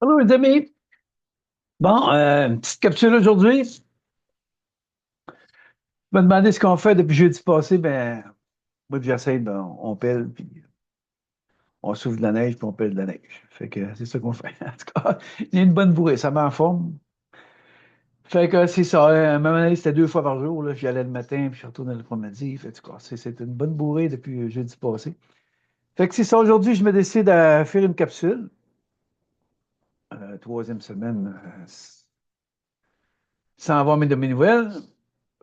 Allô, les amis. Bon, une petite capsule aujourd'hui. Je me demandais ce qu'on fait depuis jeudi passé. Ben, moi, puis j'essaie, ben, on pèle, puis on souffle de la neige, puis on pèle de la neige. Fait que c'est ça qu'on fait. En tout cas, j'ai une bonne bourrée, ça met en forme. Fait que c'est ça. À un moment donné, c'était 2 fois par jour. Là. J'y allais le matin, puis je retournais l'après-midi. Fait que, en tout cas, c'est une bonne bourrée depuis jeudi passé. Fait que c'est ça. Aujourd'hui, je me décide à faire une capsule. Troisième semaine, sans avoir mes de mes nouvelles.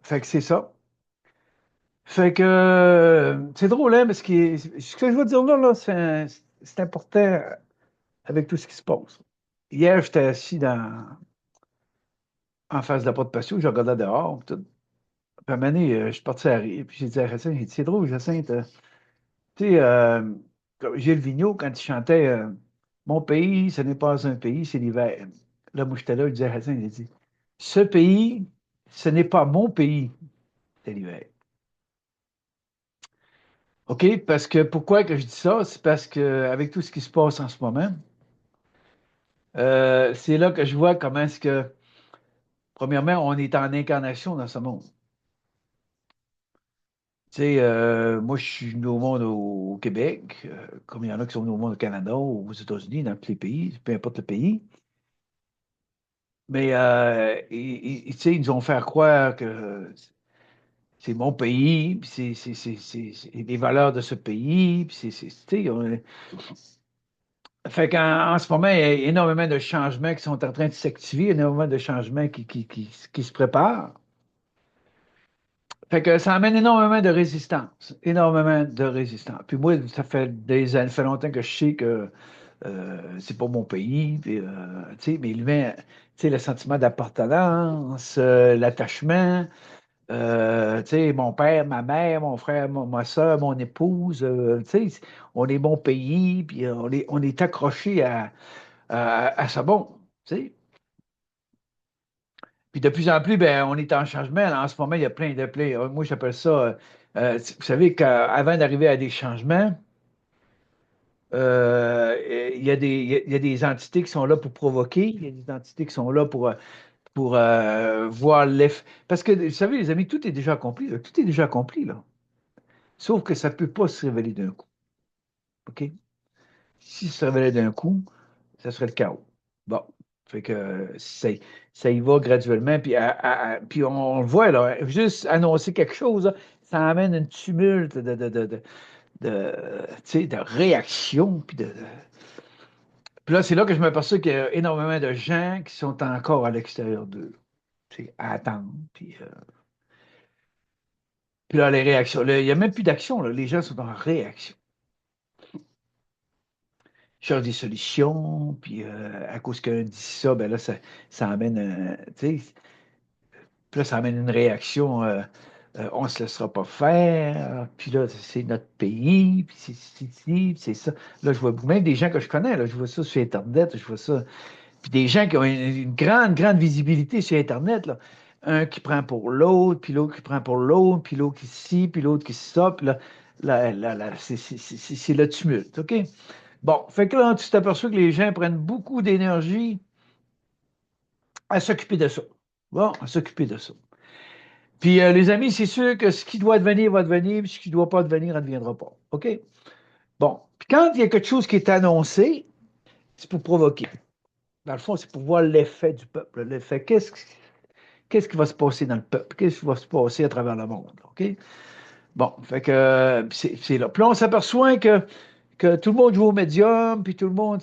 Fait que c'est ça. Fait que c'est drôle, hein, parce que ce que je veux dire là, c'est important avec tout ce qui se passe. Hier, j'étais assis en face de la porte patio, je regardais dehors, puis tout. Puis à un moment donné, je suis parti à rire, puis j'ai dit à Jacinthe, j'ai dit, c'est drôle, Jacinthe, tu sais, comme Gilles Vigneault, quand il chantait Mon pays, ce n'est pas un pays, c'est l'hiver. Là, moi, j'étais là, je disais à Jacinthe, j'ai dit, ce pays, ce n'est pas mon pays, c'est l'hiver. OK? Parce que pourquoi que je dis ça? C'est parce que avec tout ce qui se passe en ce moment, c'est là que je vois comment est-ce que, premièrement, on est en incarnation dans ce monde. Tu sais, moi, je suis venu au monde au Québec, comme il y en a qui sont venus au monde au Canada, aux États-Unis, dans tous les pays, peu importe le pays. Mais, tu sais, ils nous ont fait croire que c'est mon pays, puis c'est les valeurs de ce pays, puis tu sais, fait qu'en ce moment, il y a énormément de changements qui sont en train de s'activer, énormément de changements qui se préparent. Fait que ça amène énormément de résistance, énormément de résistance. Puis moi, ça fait des années, ça fait longtemps que je sais que c'est pas mon pays, puis, tu sais, mais l'humain, tu sais, le sentiment d'appartenance, l'attachement, tu sais, mon père, ma mère, mon frère, ma soeur, mon épouse, tu sais, on est bon pays, puis on est accroché à ça bon, tu sais. Puis de plus en plus, ben, on est en changement. Là, en ce moment, il y a plein. Moi, j'appelle ça. Vous savez qu'avant d'arriver à des changements, il y a des entités qui sont là pour provoquer. Il y a des entités qui sont là pour voir l'effet. Parce que, vous savez, les amis, tout est déjà accompli. Là. Tout est déjà accompli, là. Sauf que ça ne peut pas se révéler d'un coup. OK? Si ça se révélait d'un coup, ça serait le chaos. Bon. Fait que ça y va graduellement. Puis, puis on le voit, là, juste annoncer quelque chose, là, ça amène un tumulte tu sais, de réaction. Puis là, c'est là que je m'aperçois qu'il y a énormément de gens qui sont encore à l'extérieur d'eux, tu sais, à attendre. Puis là, les réactions. Là, il n'y a même plus d'action. Là. Les gens sont en réaction. Ils cherchent des solutions. Puis à cause qu'un dit ça, ben là, ça amène, tu sais, puis là, ça amène une réaction. On ne se laissera pas faire. Puis là, c'est notre pays. Puis c'est ci, puis c'est ça. Là, je vois même des gens que je connais. Là, je vois ça sur Internet. Je vois ça. Puis des gens qui ont une grande, grande visibilité sur Internet. Là. Un qui prend pour l'autre, puis l'autre qui prend pour l'autre, puis l'autre qui ci, puis l'autre qui ça. Puis là, c'est le tumulte. OK? Bon, fait que là, tu t'aperçois que les gens prennent beaucoup d'énergie à s'occuper de ça. Bon, à s'occuper de ça. Puis, les amis, c'est sûr que ce qui doit devenir va devenir, puis ce qui ne doit pas devenir, ne deviendra pas. OK? Bon. Puis, quand il y a quelque chose qui est annoncé, c'est pour provoquer. Dans le fond, c'est pour voir l'effet du peuple. L'effet, qu'est-ce qui va se passer dans le peuple? Qu'est-ce qui va se passer à travers le monde? OK? Bon, fait que c'est là. Puis là, on s'aperçoit que tout le monde joue au médium, puis tout le monde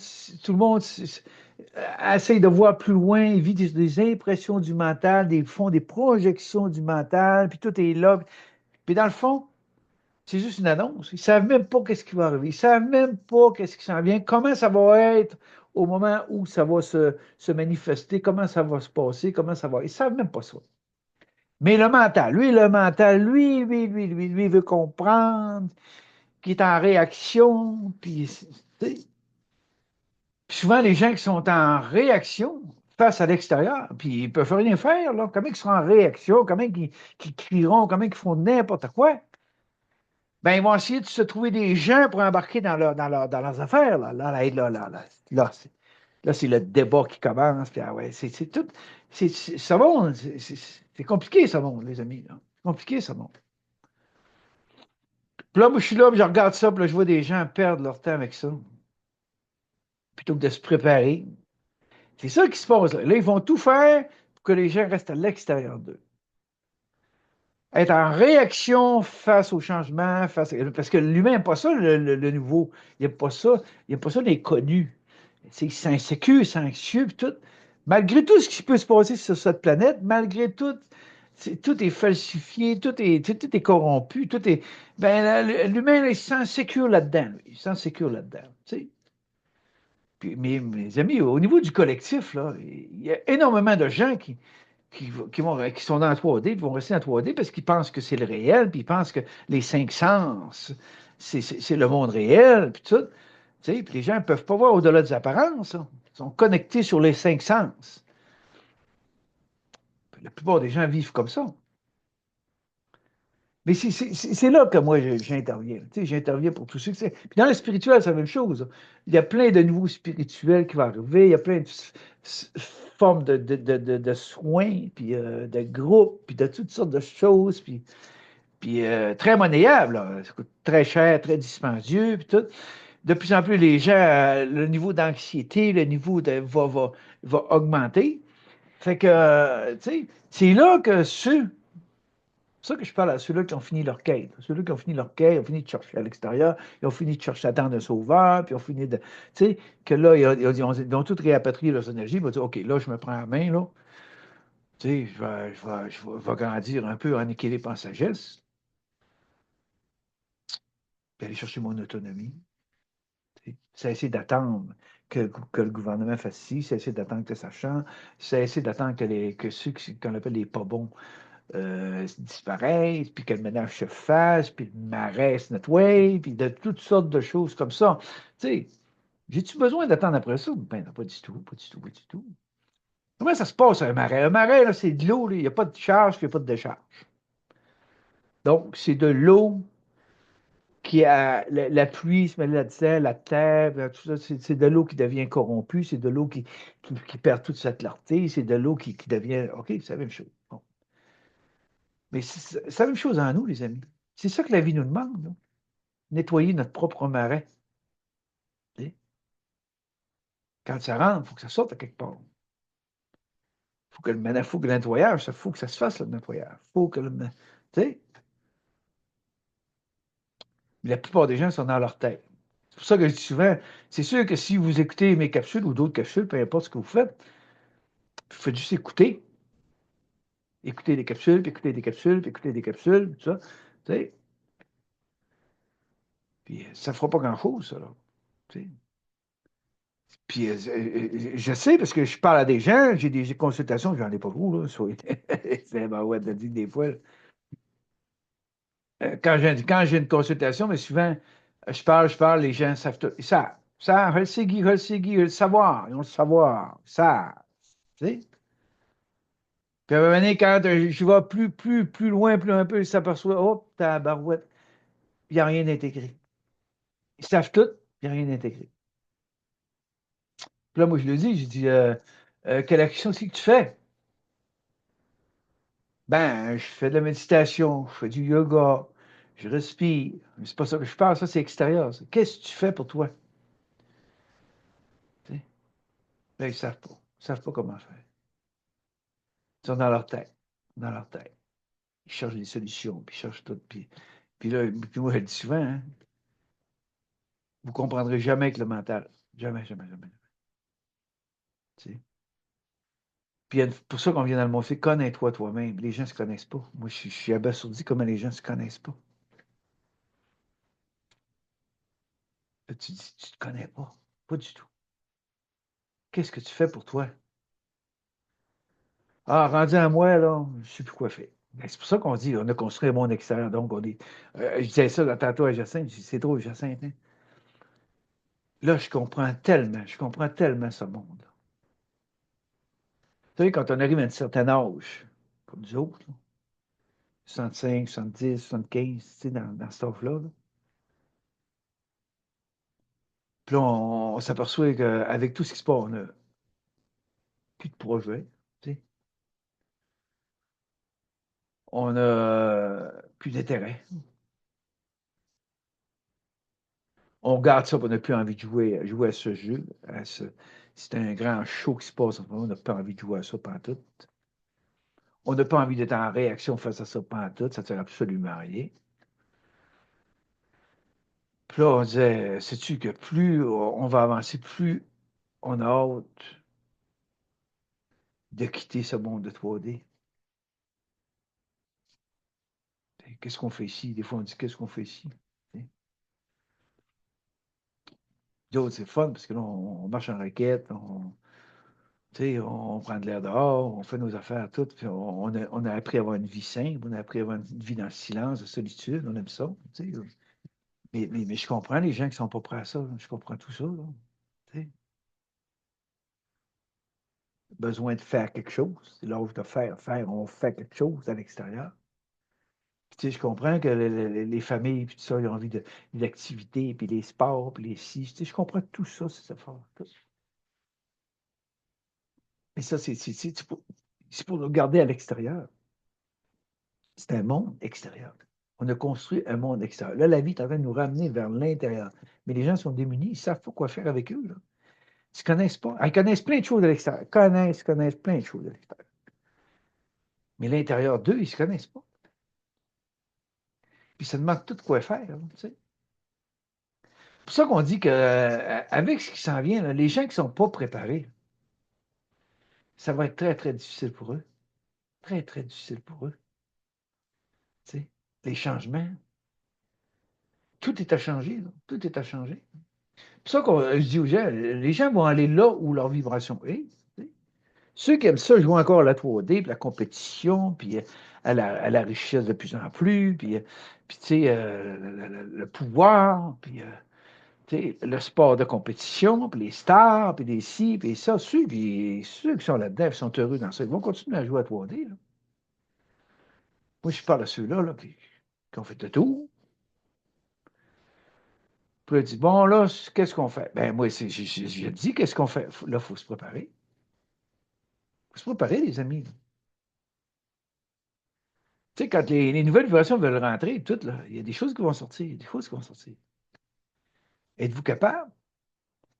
essaye de voir plus loin, il vit des impressions du mental, font des projections du mental, puis tout est là. Puis dans le fond, c'est juste une annonce. Ils ne savent même pas qu'est-ce qui va arriver. Ils ne savent même pas qu'est-ce qui s'en vient, comment ça va être au moment où ça va se manifester, comment ça va se passer, comment ça va. Ils ne savent même pas ça. Mais le mental, lui, il veut comprendre, qui est en réaction. Puis souvent, les gens qui sont en réaction face à l'extérieur, puis ils ne peuvent rien faire, là. Comment ils seront en réaction, comment qu'ils crieront, comment ils font n'importe quoi. Ben, ils vont essayer de se trouver des gens pour embarquer dans leurs affaires. Là. Là, c'est le débat qui commence. Puis, ah ouais, c'est tout. Ce monde, c'est compliqué, ce monde, les amis. C'est compliqué, ce monde. Puis là, moi, je suis là, puis je regarde ça, puis là, je vois des gens perdre leur temps avec ça, plutôt que de se préparer. C'est ça qui se passe. Là, ils vont tout faire pour que les gens restent à l'extérieur d'eux. Être en réaction face au changement, parce que l'humain n'aime pas ça, le nouveau. Il n'aime pas ça. Il n'aime pas ça, l'inconnu. C'est insécure, c'est anxieux, puis tout. Malgré tout ce qui peut se passer sur cette planète, malgré tout, tout est falsifié, tout est corrompu, tout est. Ben, l'humain, il se sent sécure là-dedans. Il se sent sécure là-dedans. Tu sais. Puis, mes amis, au niveau du collectif, là, il y a énormément de gens qui sont dans la 3D, qui vont rester en 3D parce qu'ils pensent que c'est le réel, puis ils pensent que les cinq sens, c'est le monde réel, puis tout. Tu sais, puis les gens ne peuvent pas voir au-delà des apparences. Hein. Ils sont connectés sur les cinq sens. Puis la plupart des gens vivent comme ça. Mais c'est là que moi, j'interviens. Tu sais, j'interviens pour tous ceux qui... Puis dans le spirituel, c'est la même chose. Il y a plein de nouveaux spirituels qui vont arriver. Il y a plein de formes de soins, puis de groupes, puis de toutes sortes de choses. Puis très monnayable. Là. Ça coûte très cher, très dispendieux, puis tout. De plus en plus, les gens, le niveau d'anxiété, le niveau va augmenter. Fait que, tu sais, c'est là que c'est ça que je parle à ceux-là qui ont fini leur quête. Ceux-là qui ont fini leur quête, ont fini de chercher à l'extérieur, ils ont fini de chercher à attendre un sauveur, puis ils ont fini de. Tu sais, que là, ils ont tout réapatrié leurs énergies, ils vont dire, OK, là, je me prends la main, là. Tu sais, je vais grandir un peu en équilibre, en sagesse, puis aller chercher mon autonomie. Cesser d'attendre que le gouvernement fasse ci, cesser d'attendre que ça change, cesser d'attendre que ceux qu'on appelle les pas bons disparaissent, puis que le ménage se fasse, puis le marais se nettoie, puis de toutes sortes de choses comme ça. Tu sais, j'ai-tu besoin d'attendre après ça? Ben non, pas du tout, pas du tout, pas du tout. Comment ça se passe un marais? Un marais, là, c'est de l'eau, il n'y a pas de charge, puis il n'y a pas de décharge. Donc, c'est de l'eau qui a la pluie se met là-dedans, la terre, tout ça, c'est de l'eau qui devient corrompue, c'est de l'eau qui perd toute sa clarté, c'est de l'eau qui devient. OK, c'est la même chose. Bon. Mais c'est la même chose en nous, les amis. C'est ça que la vie nous demande, là. Nettoyer notre propre marais. Tu sais. Quand ça rentre, il faut que ça sorte à quelque part. Faut que le nettoyage, il faut que ça se fasse, le nettoyage. Faut que tu sais, la plupart des gens sont dans leur tête. C'est pour ça que je dis souvent, c'est sûr que si vous écoutez mes capsules ou d'autres capsules, peu importe ce que vous faites, vous faites juste écouter. Écouter des capsules, puis écouter des capsules, puis écouter des capsules, tout ça. Tu sais. Puis ça ne fera pas grand-chose, ça, là. Tu sais. Puis je sais, parce que je parle à des gens, j'ai des consultations, j'en ai pas beaucoup, là. C'est ben ouais, t'as dit des fois. Là. Quand j'ai une consultation, mais souvent, je parle, les gens savent tout. Ils savent. Ça, le savoir. Ils ont le savoir. Ça. Tu sais? Puis à un moment donné, quand je vais plus loin, plus un peu, ils s'aperçoivent, oh, tabarouette, il n'y a rien intégré. Ils savent tout, il n'y a rien intégré. Puis là, moi, je le dis, je dis, quelle action c'est que tu fais? Ben, je fais de la méditation, je fais du yoga, je respire. Mais c'est pas ça que je parle, ça, c'est extérieur. Ça. Qu'est-ce que tu fais pour toi? Tu sais? Là, ils ne savent pas. Ils ne savent pas comment faire. Ils sont dans leur tête. Dans leur tête. Ils cherchent des solutions, puis ils cherchent tout. Puis là, puis moi, je le dis souvent, hein, vous ne comprendrez jamais avec le mental. Jamais, jamais, jamais. Tu sais? Puis pour ça qu'on vient dans le monde, c'est connais-toi toi-même. Les gens ne se connaissent pas. Moi, je suis abasourdi comment les gens ne se connaissent pas. Là, tu dis, tu ne te connais pas. Pas du tout. Qu'est-ce que tu fais pour toi? Ah, rendu à moi, là, je ne sais plus quoi faire. Ben, c'est pour ça qu'on dit, on a construit un monde extérieur. Donc, on est. Je disais ça tantôt à Jacinthe, je dis, c'est trop, Jacinthe. Hein? Là, je comprends tellement ce monde. Tu sais, quand on arrive à un certain âge, comme nous autres, là, 65, 70, 75, tu sais, dans cet âge-là, là, puis là, on s'aperçoit qu'avec tout ce qui se passe, on n'a plus de projet. Tu sais. On n'a plus d'intérêt. On garde ça, puis on n'a plus envie de jouer à ce jeu. C'est un grand show qui se passe en ce moment. On n'a pas envie de jouer à ça pendant tout. On n'a pas envie d'être en réaction face à ça pendant tout. Ça ne sert absolument à rien. Puis là, on disait, sais-tu que plus on va avancer, plus on a hâte de quitter ce monde de 3D. Qu'est-ce qu'on fait ici? Des fois, on dit, qu'est-ce qu'on fait ici? D'autres, c'est fun parce que là, on marche en raquette, on prend de l'air dehors, on fait nos affaires toutes, puis on a appris à avoir une vie simple, on a appris à avoir une vie dans le silence, de solitude, on aime ça. Mais je comprends les gens qui ne sont pas prêts à ça, là. Je comprends tout ça. Là, tu sais. Besoin de faire quelque chose, c'est l'âge de faire, on fait quelque chose à l'extérieur. Je comprends que les familles, puis tout ça, ils ont envie d'activités, puis les sports, puis les si. Je comprends tout ça, c'est ça. Mais ça, c'est pour nous garder à l'extérieur. C'est un monde extérieur. On a construit un monde extérieur. Là, la vie est en train de nous ramener vers l'intérieur. Mais les gens sont démunis, ils ne savent pas quoi faire avec eux. Là. Ils ne connaissent pas. Ils connaissent plein de choses de l'extérieur. Connaissent plein de choses de l'extérieur. Mais l'intérieur d'eux, ils ne se connaissent pas. Puis ça demande tout quoi faire. Là, tu sais. C'est pour ça qu'on dit qu'avec ce qui s'en vient, là, les gens qui ne sont pas préparés, ça va être très, très difficile pour eux. Très, très difficile pour eux. Tu sais. Les changements, tout est à changer. Là. Tout est à changer. C'est pour ça que je dis aux gens, les gens vont aller là où leur vibration est. Tu sais. Ceux qui aiment ça jouent encore à la 3D, puis la compétition, puis à la richesse de plus en plus, puis tu sais, le pouvoir, puis tu sais, le sport de compétition, puis les stars, puis les ci, puis ça. Ceux qui sont là-dedans, ils sont heureux dans ça. Ils vont continuer à jouer à 3D. Là. Moi, je parle à ceux-là là, qui ont fait le tour. Puis là, dit, bon, là, qu'est-ce qu'on fait? Ben, moi, je dis, qu'est-ce qu'on fait? Là, il faut se préparer. Il faut se préparer, les amis. Tu sais, quand les nouvelles vibrations veulent rentrer, tout, là, il y a des choses qui vont sortir. Des choses qui vont sortir. Êtes-vous capable?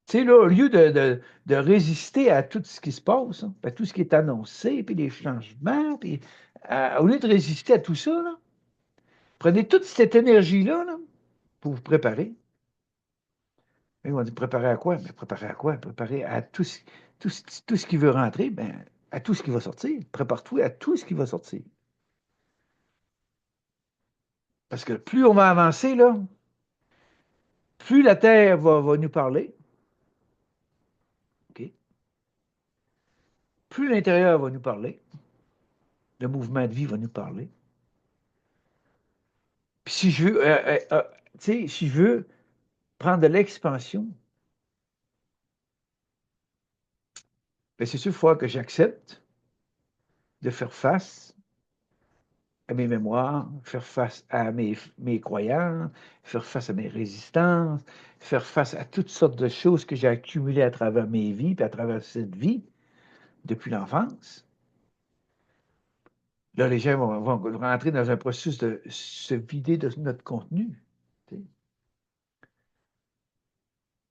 Tu sais, là, au lieu de résister à tout ce qui se passe, hein, à tout ce qui est annoncé, puis les changements, puis au lieu de résister à tout ça, là, prenez toute cette énergie-là là, pour vous préparer. Ils vont dire préparer à quoi? Mais préparer à quoi? Préparer à tout ce qui veut rentrer, ben, à tout ce qui va sortir. Prépare-toi à tout ce qui va sortir. Parce que plus on va avancer, là, plus la Terre va nous parler, OK? Plus l'intérieur va nous parler, le mouvement de vie va nous parler. Puis si je veux, tu sais, si je veux prendre de l'expansion, ben c'est sûr, il faut que j'accepte de faire face à mes mémoires, faire face à mes croyances, faire face à mes résistances, faire face à toutes sortes de choses que j'ai accumulées à travers mes vies, puis à travers cette vie, depuis l'enfance. Là, les gens vont rentrer dans un processus de se vider de notre contenu. Tu sais.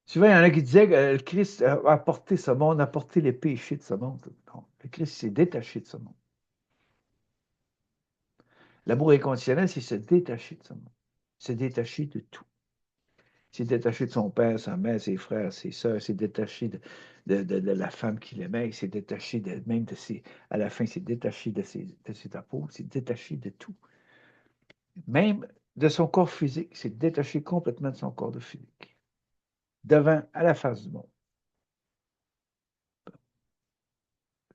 Souvent, il y en a qui disaient que le Christ a apporté ce monde, a apporté les péchés de ce monde. Non, le Christ s'est détaché de ce monde. L'amour inconditionnel, c'est se détacher de ce monde. Se détacher de tout. S'est détaché de son père, sa mère, ses frères, ses sœurs, s'est détaché de la femme qu'il aimait, il s'est détaché même de ses. À la fin, il s'est détaché de ses apôtres, il s'est détaché de tout. Même de son corps physique, il s'est détaché complètement de son corps de physique. Devant, à la face du monde.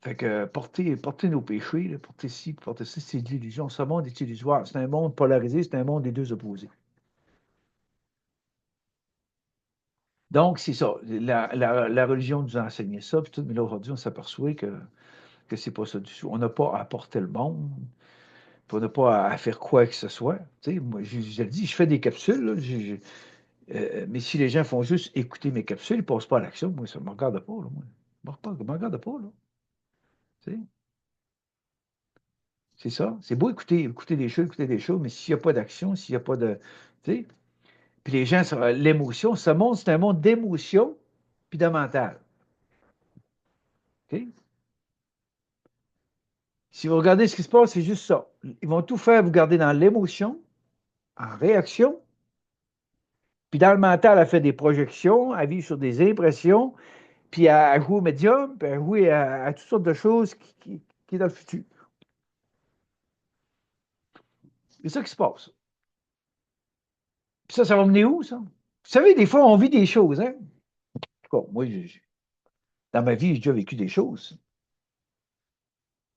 Fait que porter nos péchés, là, porter ci, porter ça, c'est de l'illusion. Ce monde est illusoire. C'est un monde polarisé, c'est un monde des deux opposés. Donc, c'est ça. La religion nous a enseigné ça, puis tout, mais là, aujourd'hui, on s'aperçoit que c'est pas ça du tout. On n'a pas à apporter le monde, puis on n'a pas à faire quoi que ce soit. Tu sais, moi, je le dis, je fais des capsules, là, Mais si les gens font juste écouter mes capsules, ils ne passent pas à l'action, moi, ça ne me regarde pas, là, moi. Ça ne me regarde pas, là. Tu sais, c'est ça. C'est beau écouter des choses, mais s'il n'y a pas d'action, s'il n'y a pas de. Tu sais, puis les gens, l'émotion, ce monde, c'est un monde d'émotion puis de mental. OK? Si vous regardez ce qui se passe, c'est juste ça. Ils vont tout faire vous garder dans l'émotion, en réaction, puis dans le mental, elle fait des projections, elle vit sur des impressions, puis elle joue au médium, puis elle joue à toutes sortes de choses qui est dans le futur. C'est ça qui se passe. Puis ça va mener où, ça? Vous savez, des fois, on vit des choses, hein? En tout cas, moi, dans ma vie, j'ai déjà vécu des choses.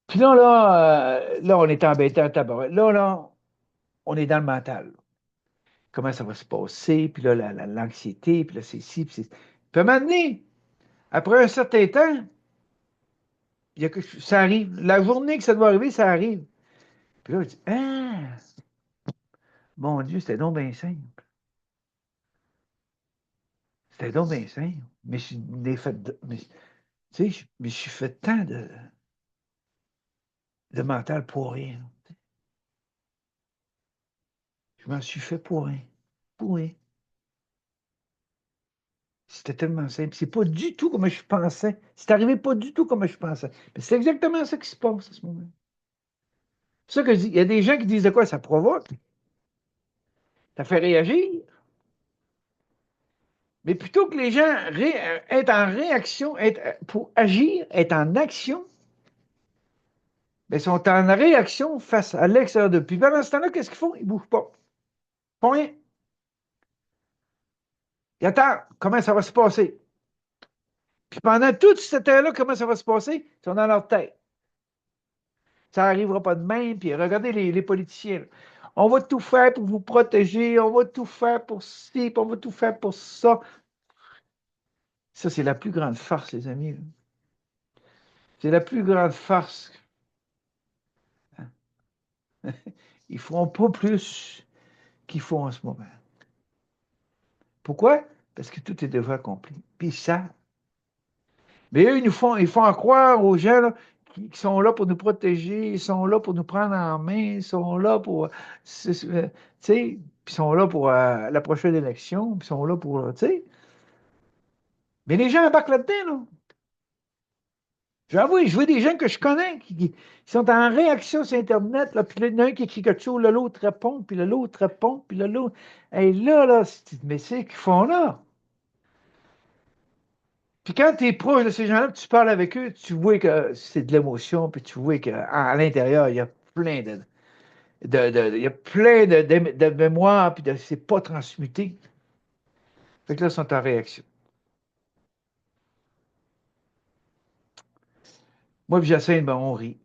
Puis là, on est embêté en tabarouette. Là, on est dans le mental. Comment ça va se passer? Puis là, l'anxiété, puis là, c'est ci, puis c'est. Puis à un moment donné, après un certain temps, ça arrive. La journée que ça doit arriver, ça arrive. Puis là, je dis, ah, mon Dieu, c'était donc bien simple. C'était donc bien simple. Mais je l'ai fait, mais, tu sais, mais je suis fait tant de mental pour rien. Je m'en suis fait pour rien. Pour rien. C'était tellement simple. C'est pas du tout comme je pensais. C'est arrivé pas du tout comme je pensais. Mais c'est exactement ça qui se passe à ce moment. C'est ça que je dis. Il y a des gens qui disent de quoi ça provoque. Ça fait réagir. Mais plutôt que les gens être en réaction, pour agir, être en action, mais ils sont en réaction face à l'extérieur de. Puis pendant ce temps-là, qu'est-ce qu'ils font? Ils ne bougent pas. Ils font rien. Ils attendent. Comment ça va se passer? Puis pendant tout ce temps-là, comment ça va se passer? Ils sont dans leur tête. Ça n'arrivera pas de même. Puis regardez les politiciens. Là. On va tout faire pour vous protéger. On va tout faire pour ci. Puis on va tout faire pour ça. Ça, c'est la plus grande farce, les amis. C'est la plus grande farce. Ils ne feront pas plus qu'ils font en ce moment. Pourquoi? Parce que tout est déjà accompli. Puis ça. Mais eux, ils font croire aux gens là, qui sont là pour nous protéger, ils sont là pour nous prendre en main, ils sont là pour. Tu sais, puis ils sont là pour la prochaine élection, puis ils sont là pour. Tu sais. Mais les gens embarquent là-dedans, là. J'avoue, je vois des gens que je connais qui sont en réaction sur Internet, là, puis là, il y en a un qui écrit quelque chose, là, l'autre répond, puis là, l'autre répond, puis là, l'autre. Et là, mais c'est qu'ils font là. Puis quand tu es proche de ces gens-là, tu parles avec eux, tu vois que c'est de l'émotion, puis tu vois qu'à l'intérieur, il y a plein il y a plein de mémoire, puis c'est pas transmuté. Fait que là, ils sont en réaction. Moi, puis Jacinthe, ben, on rit.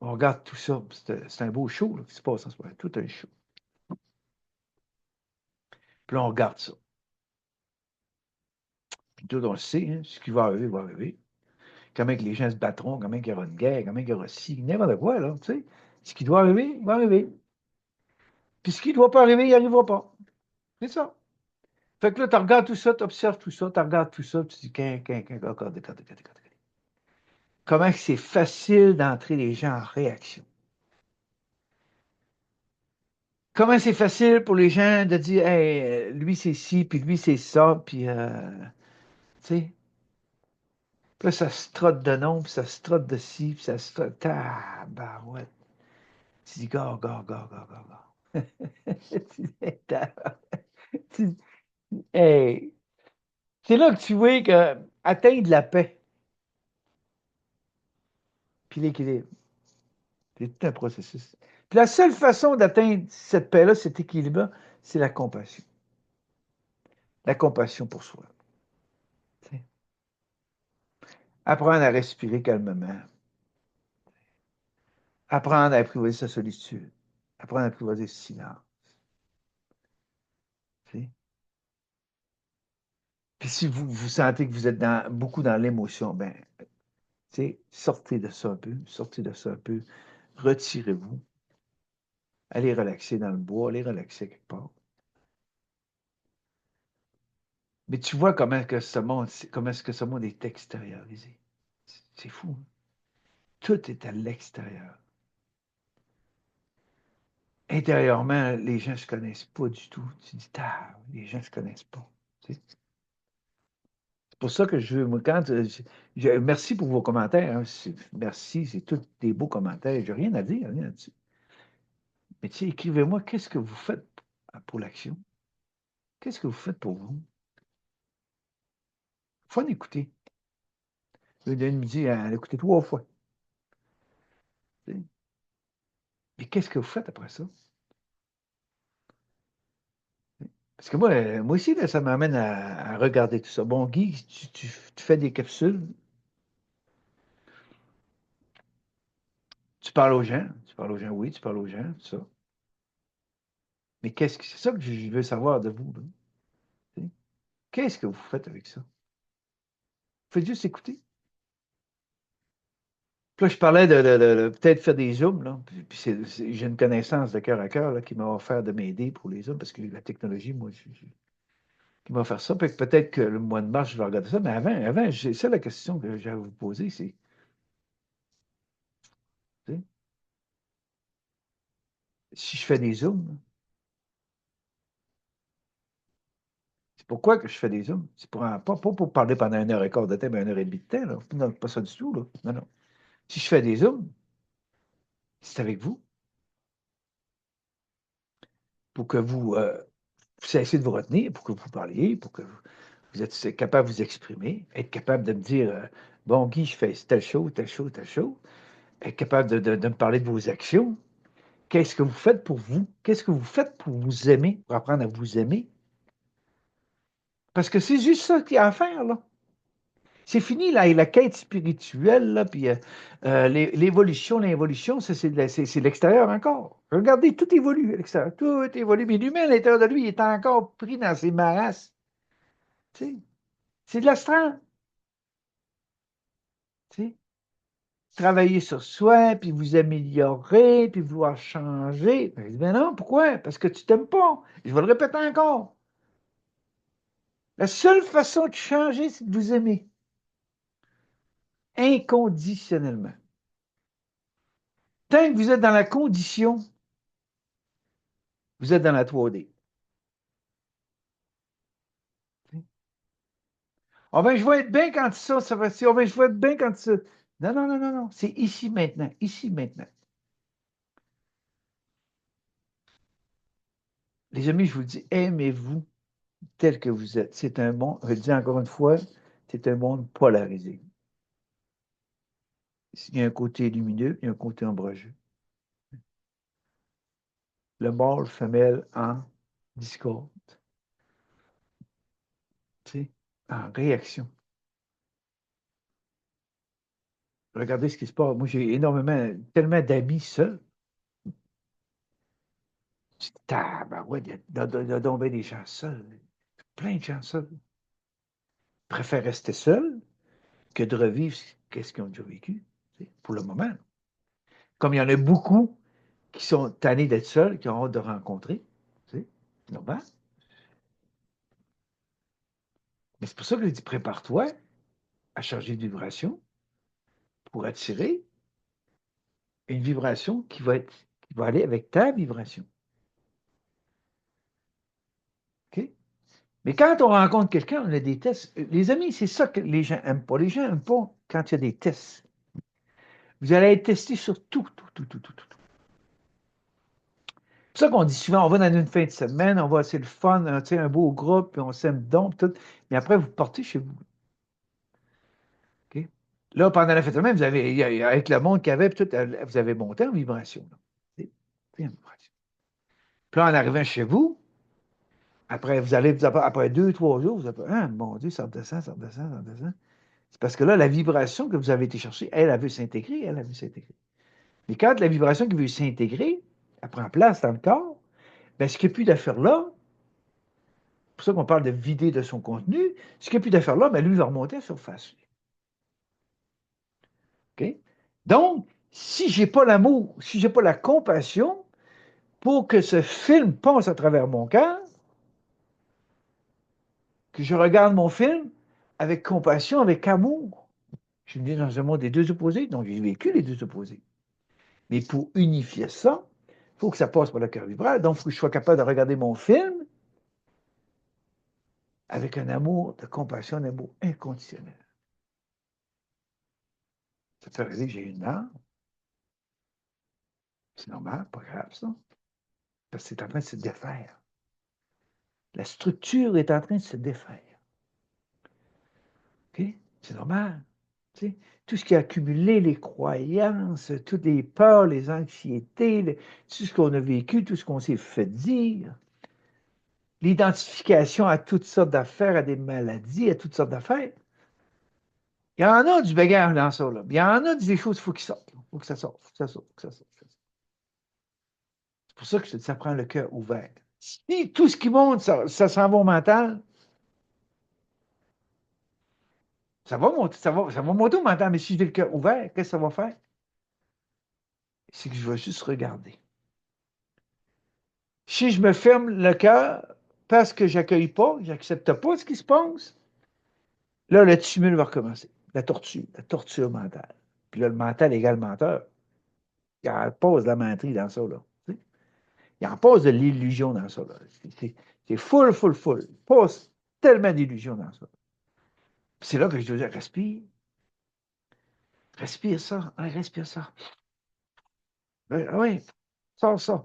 On regarde tout ça. C'est un beau show là, qui se passe en ce moment. Tout un show. Puis là, on regarde ça. Puis tout, on le sait, hein, ce qui va arriver, va arriver. Comment que les gens se battront, comment il y aura une guerre, comment il y aura ci, n'importe quoi, là, tu sais. Ce qui doit arriver, va arriver. Puis ce qui ne doit pas arriver, il n'arrivera pas. C'est ça. Fait que là, tu regardes tout ça, tu observes tout ça, tu regardes tout ça, tu dis, d'accord, d'accord. Comment c'est facile d'entrer les gens en réaction. Comment c'est facile pour les gens de dire, hey, lui c'est ci, puis lui c'est ça, puis, tu sais. Puis là, ça se trotte de nom, puis ça se trotte de ci, puis ça se trotte. Tabarouette. Tu dis, gars. Tu dis, tu dis, hey. C'est là que tu vois que atteindre la paix, puis l'équilibre. C'est tout un processus. Puis la seule façon d'atteindre cette paix-là, cet équilibre, c'est la compassion. La compassion pour soi. T'sais. Apprendre à respirer calmement. Apprendre à apprivoiser sa solitude. Apprendre à apprivoiser le silence. T'sais. Puis si vous sentez que vous êtes beaucoup dans l'émotion, ben, sortez de ça un peu, sortez de ça un peu, retirez-vous, allez relaxer dans le bois, allez relaxer quelque part. Mais tu vois comment est-ce que ce monde est extériorisé. C'est fou, hein? Tout est à l'extérieur. Intérieurement, les gens ne se connaissent pas du tout. Tu dis, ah, les gens ne se connaissent pas. Tu sais. C'est pour ça que je veux, moi, merci pour vos commentaires, hein. Merci, c'est tous des beaux commentaires. Je n'ai rien à dire, rien là-dessus. Mais tu sais, écrivez-moi, qu'est-ce que vous faites pour l'action? Qu'est-ce que vous faites pour vous? Il faut en écouter. Le me dit, elle a écouté 3 fois. Tu sais. Mais qu'est-ce que vous faites après ça? Parce que moi aussi, là, ça m'amène à regarder tout ça. Bon, Guy, tu fais des capsules, tu parles aux gens, oui, tu parles aux gens, tout ça. Mais c'est ça que je veux savoir de vous, là, tu sais. Qu'est-ce que vous faites avec ça? Vous faites juste écouter. Puis là, je parlais de peut-être faire des zooms, là. Puis j'ai une connaissance de cœur à cœur là, qui m'a offert de m'aider pour les zooms, parce que la technologie, moi, qui m'a offert ça. Puis peut-être que le mois de mars, je vais regarder ça. Mais avant, c'est ça la question que j'ai à vous poser, c'est, tu sais, si je fais des zooms, là, c'est pourquoi que je fais des zooms? C'est pas pour parler pendant 1 heure et quart de temps, mais 1 heure et demie de temps, là. Non, pas ça du tout, là. Non, non. Si je fais des zooms, c'est avec vous, pour que vous cessiez de vous retenir, pour que vous parliez, pour que vous êtes capable de vous exprimer, être capable de me dire, bon, Guy, je fais telle chose, telle chose, telle chose, être capable de me parler de vos actions. Qu'est-ce que vous faites pour vous? Qu'est-ce que vous faites pour vous aimer, pour apprendre à vous aimer? Parce que c'est juste ça qu'il y a à faire, là. C'est fini, là, et la quête spirituelle, là, puis l'évolution, l'involution, ça, c'est l'extérieur encore. Regardez, tout évolue à l'extérieur, tout évolue, mais l'humain, à l'intérieur de lui, il est encore pris dans ses marasses. Tu sais. C'est de l'astral. Tu sais. Travailler sur soi, puis vous améliorer, puis vouloir changer. Ben non, pourquoi? Parce que tu t'aimes pas. Je vais le répéter encore. La seule façon de changer, c'est de vous aimer. Inconditionnellement. Tant que vous êtes dans la condition, vous êtes dans la 3D. Ah ben, je vais être bien quand ça va si. Ah ben, je vais être bien quand ça. Non, non, non, non, non. C'est ici maintenant. Ici maintenant. Les amis, je vous le dis, aimez-vous tel que vous êtes. C'est un monde, je le dis encore une fois, c'est un monde polarisé. Il y a un côté lumineux, il y a un côté ombrageux. Le mâle, femelle en discorde, tu sais, en réaction. Regardez ce qui se passe. Moi, j'ai tellement d'amis seuls. Tu dis, tabarouette, il y a donc bien des gens seuls. Plein de gens seuls. Ils préfèrent rester seuls que de revivre ce qu'ils ont déjà vécu, tu sais, pour le moment. Comme il y en a beaucoup qui sont tannés d'être seuls, qui ont hâte de rencontrer, tu sais, c'est normal. Mais c'est pour ça que je dis, prépare-toi à changer de vibration pour attirer une vibration qui va aller avec ta vibration. OK? Mais quand on rencontre quelqu'un, on a des tests. Les amis, c'est ça que les gens n'aiment pas. Les gens n'aiment pas quand il y a des tests. Vous allez être testé sur tout, tout, tout, tout, tout, tout. C'est pour ça qu'on dit souvent, on va dans une fin de semaine, on va, c'est le fun, tu sais, un beau groupe, puis on s'aime donc, tout. Mais après, vous partez chez vous. OK? Là, pendant la fête de semaine, avec le monde qu'il y avait, puis tout, vous avez monté en vibration. Là. En vibration. Puis là, en arrivant chez vous, après, après 2, 3 jours, vous avez, ah, mon Dieu, ça redescend, ça redescend, ça redescend. C'est parce que là, la vibration que vous avez été chercher, elle veut s'intégrer, elle veut s'intégrer. Mais quand la vibration qui veut s'intégrer, elle prend place dans le corps, bien, ce qu'il n'y a plus d'affaires là, c'est pour ça qu'on parle de vider de son contenu, ce qu'il n'y a plus d'affaires là, bien, lui, il va remonter à la surface. OK? Donc, si je n'ai pas l'amour, si je n'ai pas la compassion pour que ce film passe à travers mon cœur, que je regarde mon film avec compassion, avec amour. Je suis venu dans un monde des deux opposés, donc j'ai vécu les deux opposés. Mais pour unifier ça, il faut que ça passe par le cœur vibral. Donc, il faut que je sois capable de regarder mon film avec un amour de compassion, un amour inconditionnel. Ça peut arriver que j'ai une larme. C'est normal, pas grave, ça. Parce que c'est en train de se défaire. La structure est en train de se défaire. OK? C'est normal. Tu sais, tout ce qui a accumulé, les croyances, toutes les peurs, les anxiétés, tout ce qu'on a vécu, tout ce qu'on s'est fait dire, l'identification à toutes sortes d'affaires, à des maladies, à toutes sortes d'affaires. Il y en a du bagage dans ça. Là. Il y en a des choses, il faut qu'ils sortent. Il faut que ça sorte, faut que ça sorte, faut que ça sorte. C'est pour ça que je te dis, ça prend le cœur ouvert. Si tout ce qui monte, ça s'en va au mental, ça va monter, ça va monter au mental, mais si j'ai le cœur ouvert, qu'est-ce que ça va faire? C'est que je vais juste regarder. Si je me ferme le cœur parce que j'accueille pas, j'accepte pas ce qui se passe, là, le tumulte va recommencer. La torture mentale. Puis là, le mental égale menteur. Il en pose de la menterie dans ça, là. Il en pose de l'illusion dans ça, là. C'est full, full, full. Il pose tellement d'illusions dans ça. C'est là que je dois dire, respire. Respire ça. Ouais, respire ça. Ah ouais, sors ça.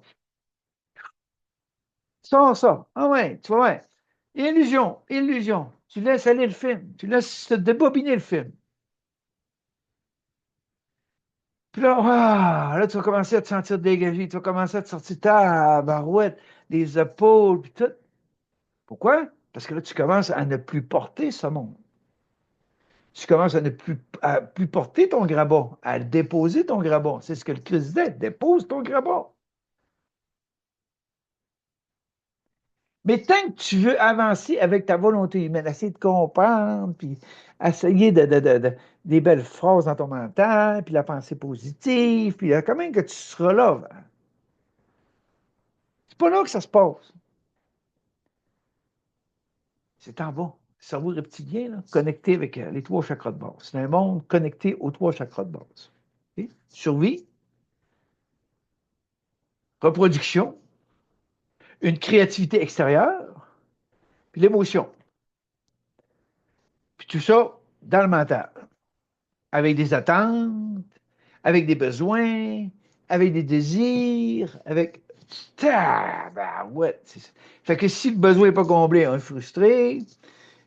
Sors ça. Ah ouais, tu vois, ouais. Illusion, illusion. Tu laisses aller le film. Tu laisses te débobiner le film. Puis là, ah, là, tu vas commencer à te sentir dégagé. Tu vas commencer à te sortir ta barouette, les épaules, puis tout. Pourquoi? Parce que là, tu commences à ne plus porter ce monde. Tu commences à plus porter ton grabat, à déposer ton grabat. C'est ce que le Christ disait, dépose ton grabat. Mais tant que tu veux avancer avec ta volonté humaine, essayer de comprendre, puis essayer des belles phrases dans ton mental, puis la pensée positive, puis quand même que tu seras là. C'est pas là que ça se passe. C'est en bas. Le cerveau reptilien, là, connecté avec les trois chakras de base. C'est un monde connecté aux trois chakras de base. Okay? Survie, reproduction, une créativité extérieure, puis l'émotion. Puis tout ça dans le mental, avec des attentes, avec des besoins, avec des désirs, avec... Ouais. Fait que si le besoin n'est pas comblé, on est frustré.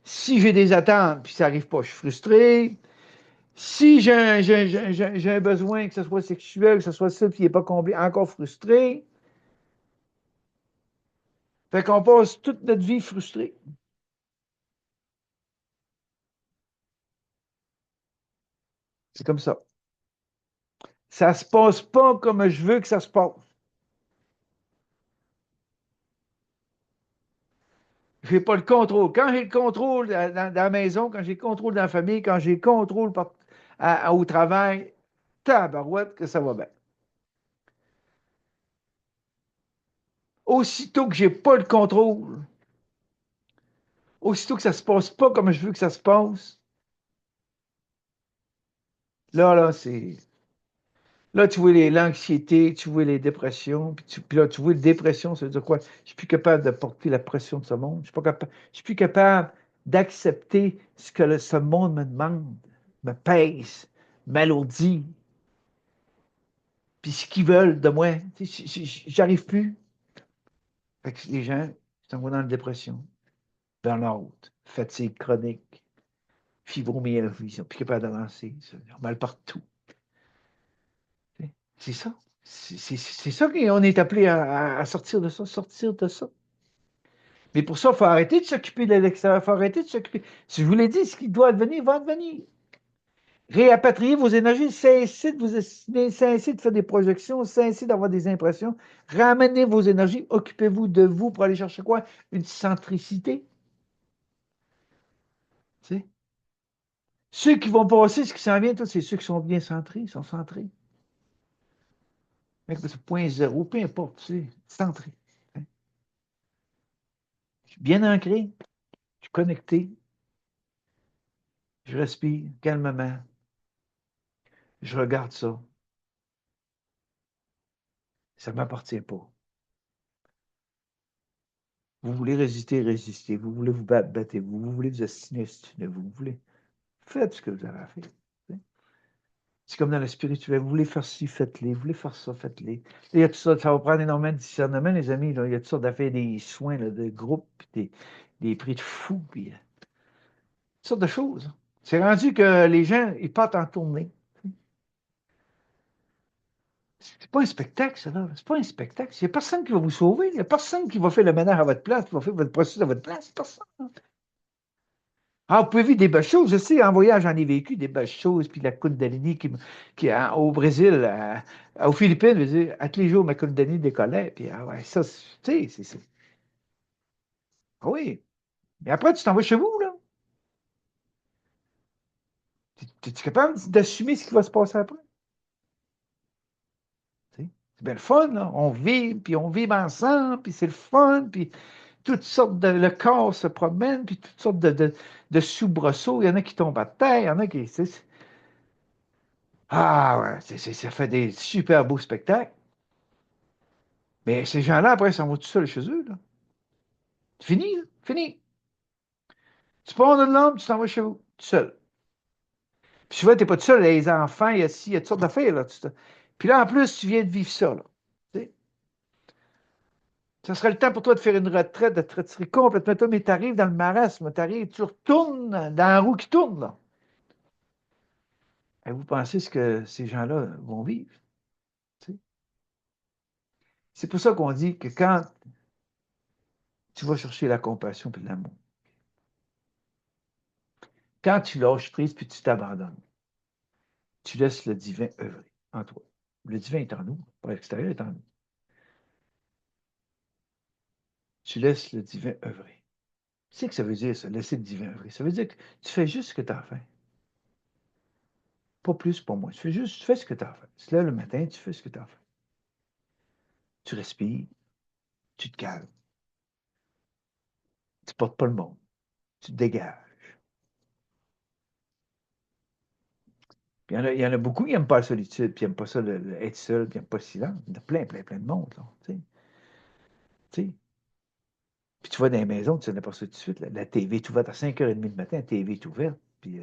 Si j'ai des attentes, puis ça n'arrive pas, je suis frustré. Si j'ai un besoin, que ce soit sexuel, que ce soit ça, puis il n'est pas comblé, encore frustré. Fait qu'on passe toute notre vie frustré. C'est comme ça. Ça se passe pas comme je veux que ça se passe. J'ai pas le contrôle. Quand j'ai le contrôle dans la maison, quand j'ai le contrôle dans la famille, quand j'ai le contrôle au travail, tabarouette que ça va bien. Aussitôt que j'ai pas le contrôle, aussitôt que ça se passe pas comme je veux que ça se passe, là, c'est... Là, tu vois l'anxiété, tu vois les dépressions, puis là, tu vois les dépressions, ça veut dire quoi? Je suis plus capable de porter la pression de ce monde. Je suis plus capable d'accepter ce que ce monde me demande, me pèse, m'alourdit, puis ce qu'ils veulent de moi. J'arrive plus. Fait que les gens s'en vont dans la dépression, burn-out, fatigue chronique, fibromyalgie, ils sont plus capables d'avancer, ils ont mal partout. C'est ça. C'est ça qu'on est appelé à sortir de ça, sortir de ça. Mais pour ça, il faut arrêter de s'occuper de l'extérieur, il faut arrêter de s'occuper. Si je vous l'ai dit, ce qui doit advenir va advenir. Réapatrier vos énergies, cessez de vous estimer, cessez de faire des projections, cessez d'avoir des impressions. Ramenez vos énergies, occupez-vous de vous pour aller chercher quoi? Une centricité. Tu sais? Ceux qui vont passer, ce qui s'en vient, c'est ceux qui sont bien centrés, sont centrés. Avec ce point zéro, peu importe, tu sais, centré. Hein? Bien ancré. connecté, je respire calmement, je regarde ça. Ça ne m'appartient pas. Vous voulez résister, résistez. Vous voulez vous battre, battez-vous. Vous voulez vous assiner, assinez-vous. Vous voulez. Faites ce que vous avez à faire. C'est comme dans le spirituel. Vous voulez faire ci, faites-les. Vous voulez faire ça, faites-les. Il y a tout ça. Ça va prendre énormément de discernement, les amis. Là. Il y a toutes sortes d'affaires, des soins là, de groupe, puis des prix de fous, puis toutes sortes de choses. C'est rendu que les gens, ils partent en tournée. C'est pas un spectacle, ça, là. C'est pas un spectacle. Il n'y a personne qui va vous sauver. Il n'y a personne qui va faire le ménage à votre place, qui va faire votre processus à votre place. Personne. Ah, vous pouvez vivre des belles choses. Je sais, en voyage, j'en ai vécu des belles choses. Puis la Kundalini au Brésil, aux Philippines, je veux dire, à tous les jours, ma Kundalini décollait. Puis, ah ouais, ça, tu sais, ah oui. Mais après, tu t'en vas chez vous, là. Tu es capable d'assumer ce qui va se passer après? Tu sais? C'est bien le fun, là. On vit ensemble, puis c'est le fun, puis toutes sortes de. Le corps se promène, puis toutes sortes de soubresauts. Il y en a qui tombent à terre, il y en a qui. Ah ouais, ça fait des super beaux spectacles. Mais ces gens-là, après, ils s'en vont tout seuls chez eux. Là. C'est fini, là. Fini. Tu pars de l'homme, tu t'en vas chez vous, tout seul. Puis souvent, tu n'es pas tout seul, les enfants, il y a toutes sortes d'affaires. Là. Puis là, en plus, tu viens de vivre ça. Là. Tu sais, ça serait le temps pour toi de faire une retraite, de te retirer complètement. Toi, mais tu arrives dans le marasme, tu retournes dans la roue qui tourne. Là. Et vous pensez ce que ces gens-là vont vivre? Tu sais? C'est pour ça qu'on dit que quand tu vas chercher la compassion et l'amour, quand tu lâches prise puis tu t'abandonnes, tu laisses le divin œuvrer en toi. Le divin est en nous, pas l'extérieur est en nous. Tu laisses le divin œuvrer. Tu sais que ça veut dire ça, laisser le divin œuvrer. Ça veut dire que tu fais juste ce que tu as à faire. Pas plus, pas moins. Tu fais ce que tu as à faire. Tu te lèves le matin, tu fais ce que tu as à faire. Tu respires, tu te calmes. Tu ne portes pas le monde. Tu te dégages. Puis il y en a beaucoup qui n'aiment pas la solitude, puis qui n'aiment pas ça, être seul, puis qui n'aiment pas le silence. Il y en a plein de monde. Là, tu sais. Puis tu vas dans les maisons, tu sais pas ça tout de suite. La TV est ouverte à 5h30 le matin, la TV est ouverte, puis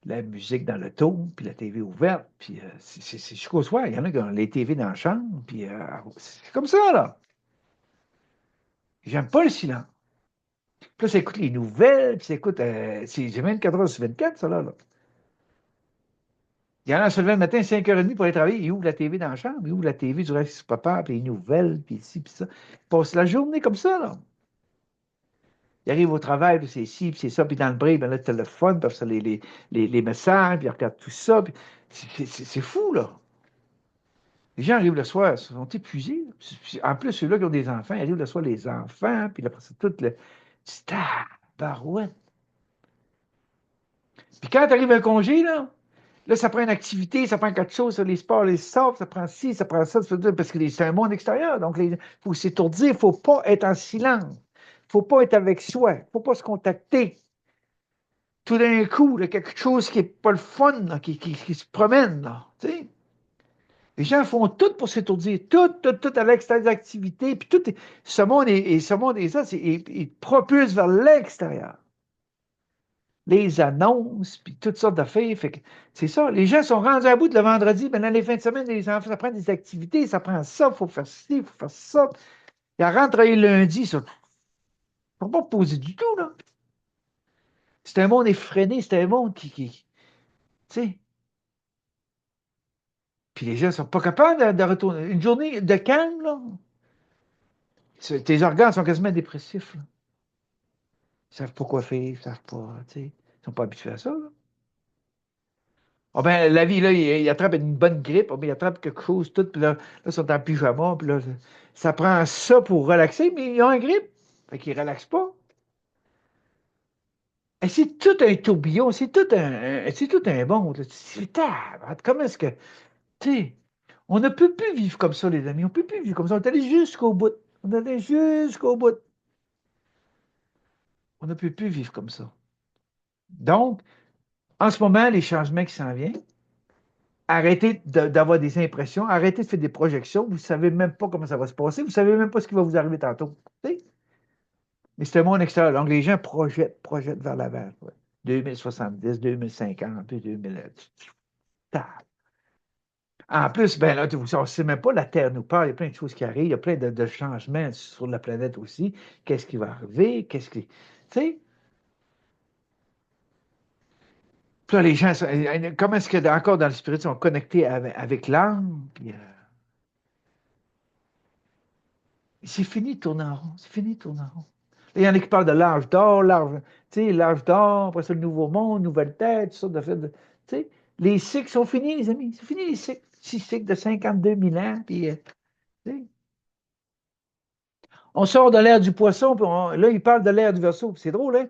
la musique dans le taux, puis la TV ouverte, puis c'est jusqu'au soir. Il y en a qui ont les TV dans la chambre, puis c'est comme ça, là. J'aime pas le silence. Puis là, ça écoute les nouvelles, puis ça écoute, c'est 24 heures sur 24, ça, là. Il y en a qui se lève le matin, 5h30 pour aller travailler, il ouvre la TV dans la chambre, il ouvre la TV du reste papa, puis les nouvelles, puis ici, puis ça. Il passe la journée comme ça, là. Il arrive au travail, puis c'est ci, puis c'est ça, puis dans le break, ben là, le téléphone, puis ça, les messages, puis il regarde tout ça, puis c'est fou, là. Les gens arrivent le soir, ils sont épuisés. Puis en plus, ceux-là qui ont des enfants, ils arrivent le soir, les enfants, puis après, c'est tout le. Barouette. Puis quand tu arrives à un congé, là, ça prend une activité, ça prend quelque chose, les sports, les sorts, ça prend ci, ça prend ça, parce que c'est un monde extérieur. Donc, il faut s'étourdir, il ne faut pas être en silence. Il ne faut pas être avec soi. Il ne faut pas se contacter. Tout d'un coup, il y a quelque chose qui n'est pas le fun, là, qui se promène. Là, tu sais. Les gens font tout pour s'étourdir, tout à l'extérieur des activités, puis ce monde et ça, il propulse vers l'extérieur. Les annonces, puis toutes sortes d'affaires. Fait que c'est ça. Les gens sont rendus à bout de le vendredi, mais dans les fins de semaine, les enfants, ça prend des activités, ça prend ça, il faut faire ci, il faut faire ça. Ils rentrent le lundi, ça. Ils ne sont pas posés du tout, là. C'est un monde effréné, c'est un monde qui tu sais. Puis les gens ne sont pas capables de retourner. Une journée de calme, là. Tes organes sont quasiment dépressifs, là. Ils ne savent pas quoi faire, ils ne savent pas, tu sais. Ils ne sont pas habitués à ça, là. Ah ben, la vie, là, il attrape une bonne grippe, ah ben, il attrape quelque chose, tout, puis là, ils sont en pyjama, puis là, ça prend ça pour relaxer, mais ils ont un grippe. Fait qu'ils ne relaxent pas. Et c'est tout un tourbillon, c'est tout un monde. Là. Comment est-ce que, tu sais, on ne peut plus vivre comme ça, les amis, on ne peut plus vivre comme ça. On est allé jusqu'au bout. On est allé jusqu'au bout. On ne peut plus vivre comme ça. Donc, en ce moment, les changements qui s'en viennent, arrêtez d'avoir des impressions, arrêtez de faire des projections, vous ne savez même pas comment ça va se passer, vous ne savez même pas ce qui va vous arriver tantôt. Tu sais? Mais c'est un monde extérieur. Donc, les gens projettent vers l'avant. Ouais. 2070, 2050, puis 2000. En plus, ben là, on ne sait même pas, la Terre nous parle, il y a plein de choses qui arrivent, il y a plein de changements sur la planète aussi. Qu'est-ce qui va arriver? Qu'est-ce qui. Tu sais, puis là, les gens, comment est-ce que encore dans le spirit, ils sont connectés avec l'âme? Puis, c'est fini de tourner en rond. C'est fini de tourner en rond. Là, il y en a qui parlent de l'âge d'or, l'âge d'or, après ça, le nouveau monde, nouvelle tête, tout ça, tu sais, les cycles sont finis, les amis. C'est fini les cycles. 6 cycles de 52 000 ans, puis, tu sais. On sort de l'ère du poisson, puis là, il parle de l'ère du Verseau. C'est drôle, hein?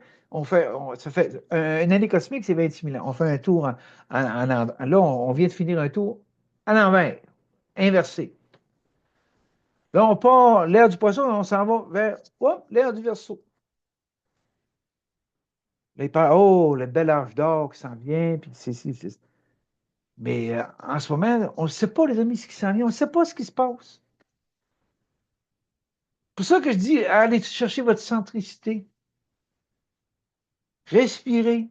Ça fait une année cosmique, c'est 26 000 ans. On fait un tour là, on vient de finir un tour en envers, inversé. Là, on part l'ère du poisson, on s'en va vers l'ère du Verseau. Là, il parle, oh, le bel âge d'or qui s'en vient, puis c'est. Mais en ce moment, on ne sait pas, les amis, ce qui s'en vient. On ne sait pas ce qui se passe. C'est pour ça que je dis, allez chercher votre centricité. Respirez.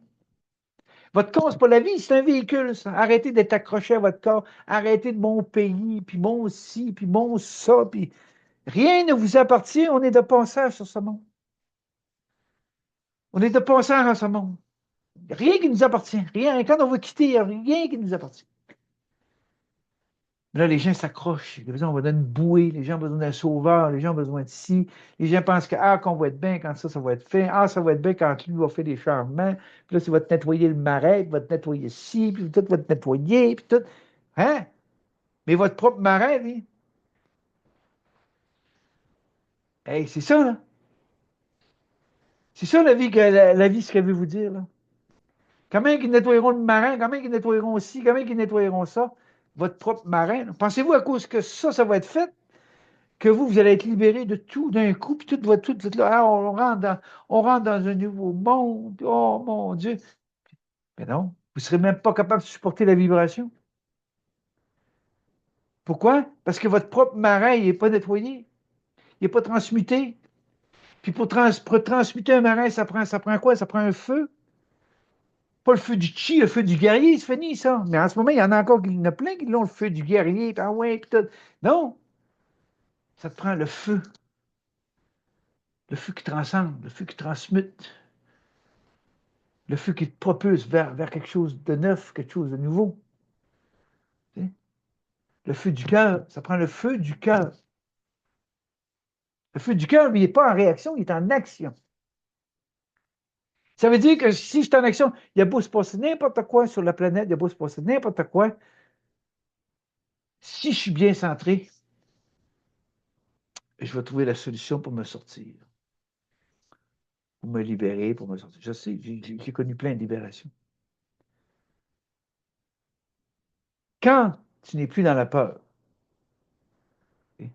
Votre corps, c'est pas la vie, c'est un véhicule, ça. Arrêtez d'être accroché à votre corps. Arrêtez de mon pays, puis mon ci, puis mon ça, puis rien ne vous appartient. On est de passage sur ce monde. On est de passage dans ce monde. Rien qui nous appartient. Rien. Et quand on va quitter, il n'y a rien qui nous appartient. Mais là, les gens s'accrochent. Les gens ont besoin d'une bouée. Les gens ont besoin d'un sauveur. Les gens ont besoin de ci. Les gens pensent que, qu'on va être bien quand ça va être fait. Ça va être bien quand lui va faire des changements. Puis là, tu vas te nettoyer le marais, tu vas te nettoyer ci, puis tout va te nettoyer, puis tout. Hein? Mais votre propre marais, lui, hey, c'est ça, là. C'est ça la vie, la vie, ce qu'elle veut vous dire, là. Comment ils nettoieront le marin? Comment ils nettoieront ci? Comment ils nettoieront ça? Votre propre marin. Pensez-vous à cause que ça va être fait, que vous allez être libéré de tout d'un coup, puis tout va tout là. On rentre dans un nouveau monde. Oh mon Dieu. Mais non, vous ne serez même pas capable de supporter la vibration. Pourquoi? Parce que votre propre marin, il n'est pas nettoyé. Il n'est pas transmuté. Puis pour transmuter un marin, ça prend quoi? Ça prend un feu. Pas le feu du chi, le feu du guerrier, c'est fini ça. Mais en ce moment, il y en a encore, il y en a plein qui l'ont, le feu du guerrier, puis ouais, puis tout. Non, ça te prend le feu qui transcende, le feu qui transmute, le feu qui te propulse vers quelque chose de neuf, quelque chose de nouveau. Tu sais? Le feu du cœur, ça prend le feu du cœur. Le feu du cœur, lui, il n'est pas en réaction, il est en action. Ça veut dire que si je suis en action, il y a beau se passer n'importe quoi sur la planète, il y a beau se passer n'importe quoi. Si je suis bien centré, je vais trouver la solution pour me sortir, pour me libérer, pour me sortir. Je sais, j'ai connu plein de libérations. Quand tu n'es plus dans la peur, okay?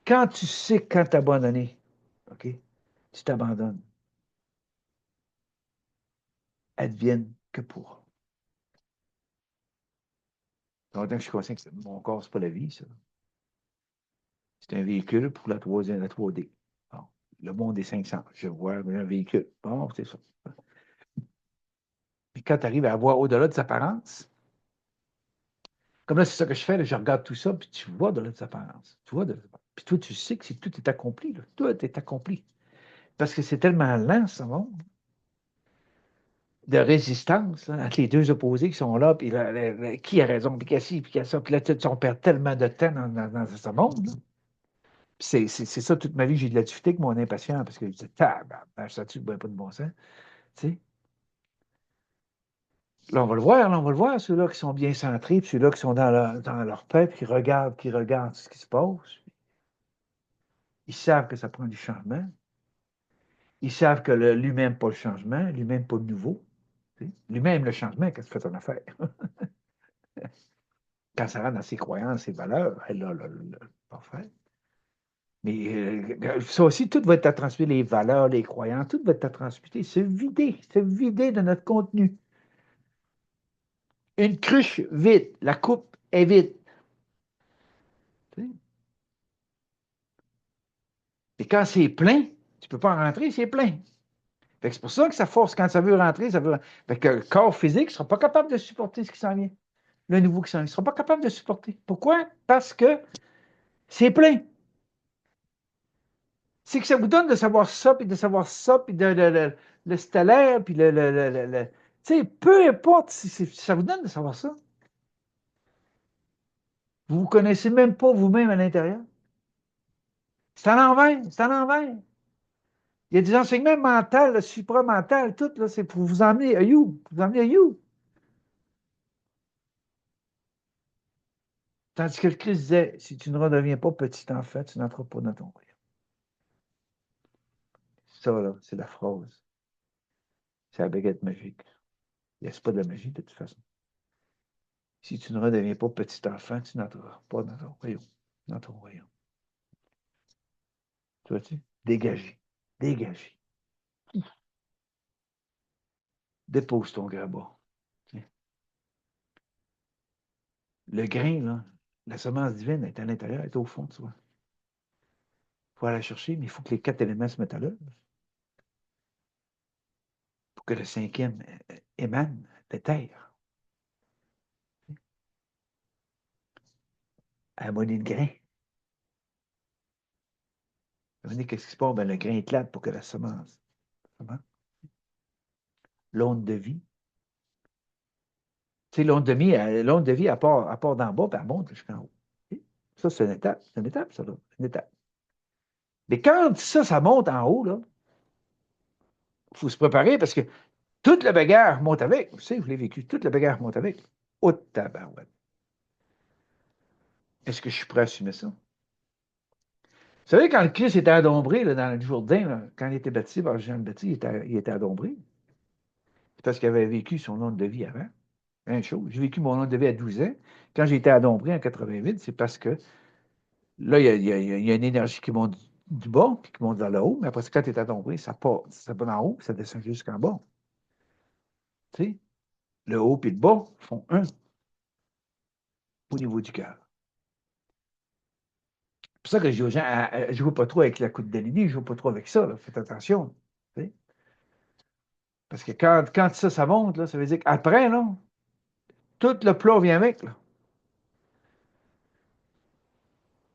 Quand tu sais quand t'abandonner, OK? Tu t'abandonnes. Advienne que pourra. Donc, je suis conscient que mon corps, c'est pas la vie, ça. C'est un véhicule pour la 3D, la 3D. Bon, le monde des 500. Je vois un véhicule. Bon, c'est ça. Puis quand tu arrives à voir au-delà de sa apparence, comme là, c'est ça que je fais, là, je regarde tout ça, puis tu vois au-delà de sa apparence. Tu vois, puis toi, tu sais que tout est accompli. Là. Tout est accompli. Parce que c'est tellement lent, ce monde, de résistance là, entre les deux opposés qui sont là, puis qui a raison, puis qui a ci, puis qui a ça. Puis là, on perd tellement de temps dans ce monde. Là. C'est ça, toute ma vie, j'ai de la difficulté avec mon impatient, parce que je dis, ça tue pas de bon sens. Tu sais? Là, on va le voir, là, on va le voir, ceux-là qui sont bien centrés, puis ceux-là qui sont dans leur paix, puis qui regardent ce qui se passe. Ils savent que ça prend du changement. Ils savent que lui n'aime pas le changement, lui n'aime pas le nouveau. Lui aime le changement quand tu fais ton affaire. Quand ça rentre dans ses croyances, ses valeurs, elle a parfait. Mais ça aussi, tout va être à transmuter, les valeurs, les croyances, tout va être à transmuter, se vider de notre contenu. Une cruche vide, la coupe est vide. Tu sais. Et quand c'est plein, tu ne peux pas rentrer, c'est plein. Fait que c'est pour ça que ça force, quand ça veut rentrer, ça veut. Fait que le corps physique ne sera pas capable de supporter ce qui s'en vient. Le nouveau qui s'en vient. Il ne sera pas capable de supporter. Pourquoi? Parce que c'est plein. C'est que ça vous donne de savoir ça, puis de savoir ça, puis le stellaire, puis tu sais, peu importe, ça vous donne de savoir ça. Vous ne vous connaissez même pas vous-même à l'intérieur. C'est à l'envers, c'est à l'envers. Il y a des enseignements mentaux, supramental, tout, là, c'est pour vous emmener à you, vous emmener à you. Tandis que le Christ disait, si tu ne redeviens pas petit enfant, tu n'entres pas dans ton royaume. Ça, là, c'est la phrase. C'est la baguette magique. Il n'y a pas de magie, de toute façon. Si tu ne redeviens pas petit enfant, tu n'entreras pas dans ton royaume. Dans ton royaume. Tu vois-tu? Dégagé. Dégagé. Dépose ton grabat. Le grain, là, la semence divine est à l'intérieur, elle est au fond de soi. Il faut aller la chercher, mais il faut que les 4 éléments se mettent à l'œuvre pour que le cinquième émane de terre. Harmonie de grain. Qu'est-ce qui se passe? Ben, le grain éclate pour que la semence. L'onde de vie. Tu sais, l'onde de vie, elle part d'en bas, puis elle monte jusqu'en haut. Ça, c'est une étape. C'est une étape, ça, là. Une étape. Mais quand ça monte en haut, là, il faut se préparer parce que toute la bagarre monte avec. Vous savez, vous l'avez vécu, toute la bagarre monte avec. Oh, tabarouette. Est-ce que je suis prêt à assumer ça? Vous savez, quand le Christ était adombré là, dans le Jourdain, là, quand il était baptisé par Jean le Baptiste, il était adombré. C'est parce qu'il avait vécu son onde de vie avant. Même chose. J'ai vécu mon onde de vie à 12 ans. Quand j'ai été adombré en 88, c'est parce que là, il y a une énergie qui monte du bas puis qui monte vers le haut. Mais après, quand tu es adombré, ça part en haut puis ça descend jusqu'en bas. Tu sais, le haut et le bas font un au niveau du cœur. C'est pour ça que je dis aux gens, je ne joue pas trop avec la coupe d'Alini, je ne joue pas trop avec ça. Là. Faites attention. Tu sais. Parce que quand ça monte, là, ça veut dire qu'après, là, tout le plat vient avec. Là,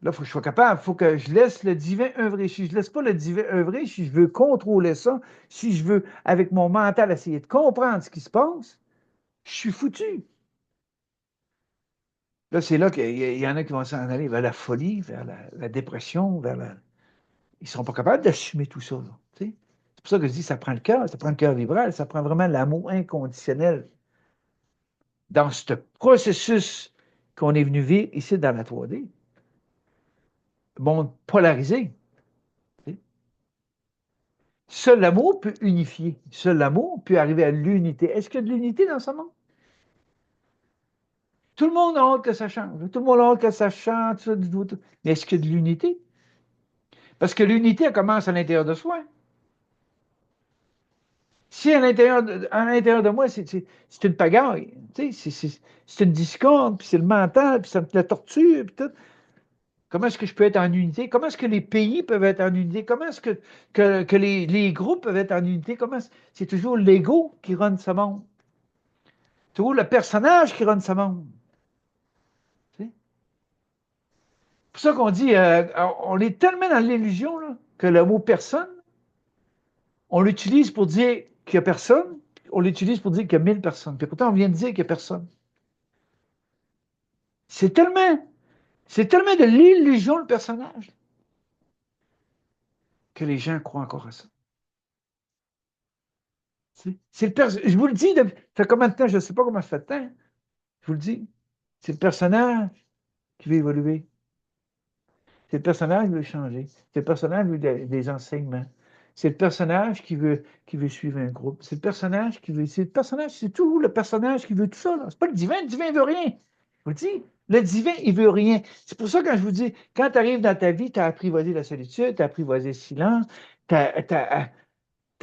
il faut que je sois capable, il faut que je laisse le divin œuvrer. Si je ne laisse pas le divin œuvrer, si je veux contrôler ça, si je veux, avec mon mental, essayer de comprendre ce qui se passe, je suis foutu. Là, c'est là qu'il y en a qui vont s'en aller vers la folie, vers la dépression, ils ne seront pas capables d'assumer tout ça. Là, c'est pour ça que je dis, ça prend le cœur, ça prend le cœur libéral, ça prend vraiment l'amour inconditionnel dans ce processus qu'on est venu vivre ici dans la 3D. Monde polarisé. Seul l'amour peut unifier. Seul l'amour peut arriver à l'unité. Est-ce qu'il y a de l'unité dans ce monde? Tout le monde a hâte que ça change. Tout le monde a hâte que ça change. Mais est-ce qu'il y a de l'unité? Parce que l'unité, elle commence à l'intérieur de soi. Si à l'intérieur de moi, c'est une pagaille, c'est une discorde, puis c'est le mental, puis ça me la torture, puis tout. Comment est-ce que je peux être en unité? Comment est-ce que les pays peuvent être en unité? Comment est-ce que les groupes peuvent être en unité? C'est toujours l'ego qui run ce monde. Toujours le personnage qui run ce monde. C'est pour ça qu'on dit, on est tellement dans l'illusion là, que le mot personne, on l'utilise pour dire qu'il n'y a personne, on l'utilise pour dire qu'il y a 1000 personnes. Puis pourtant, on vient de dire qu'il n'y a personne. C'est tellement, c'est tellement de l'illusion, le personnage, que les gens croient encore à ça. Je vous le dis, ça fait combien de temps, je ne sais pas comment ça fait de temps, je vous le dis, c'est le personnage qui veut évoluer. C'est le personnage qui veut changer. C'est le personnage qui veut des enseignements. C'est le personnage qui veut suivre un groupe. C'est le personnage qui veut. C'est le personnage, c'est tout le personnage qui veut tout ça. C'est pas le divin ne veut rien. Je vous le dis. Le divin, il veut rien. C'est pour ça que quand je vous dis, quand tu arrives dans ta vie, tu as apprivoisé la solitude, tu as apprivoisé le silence, tu as,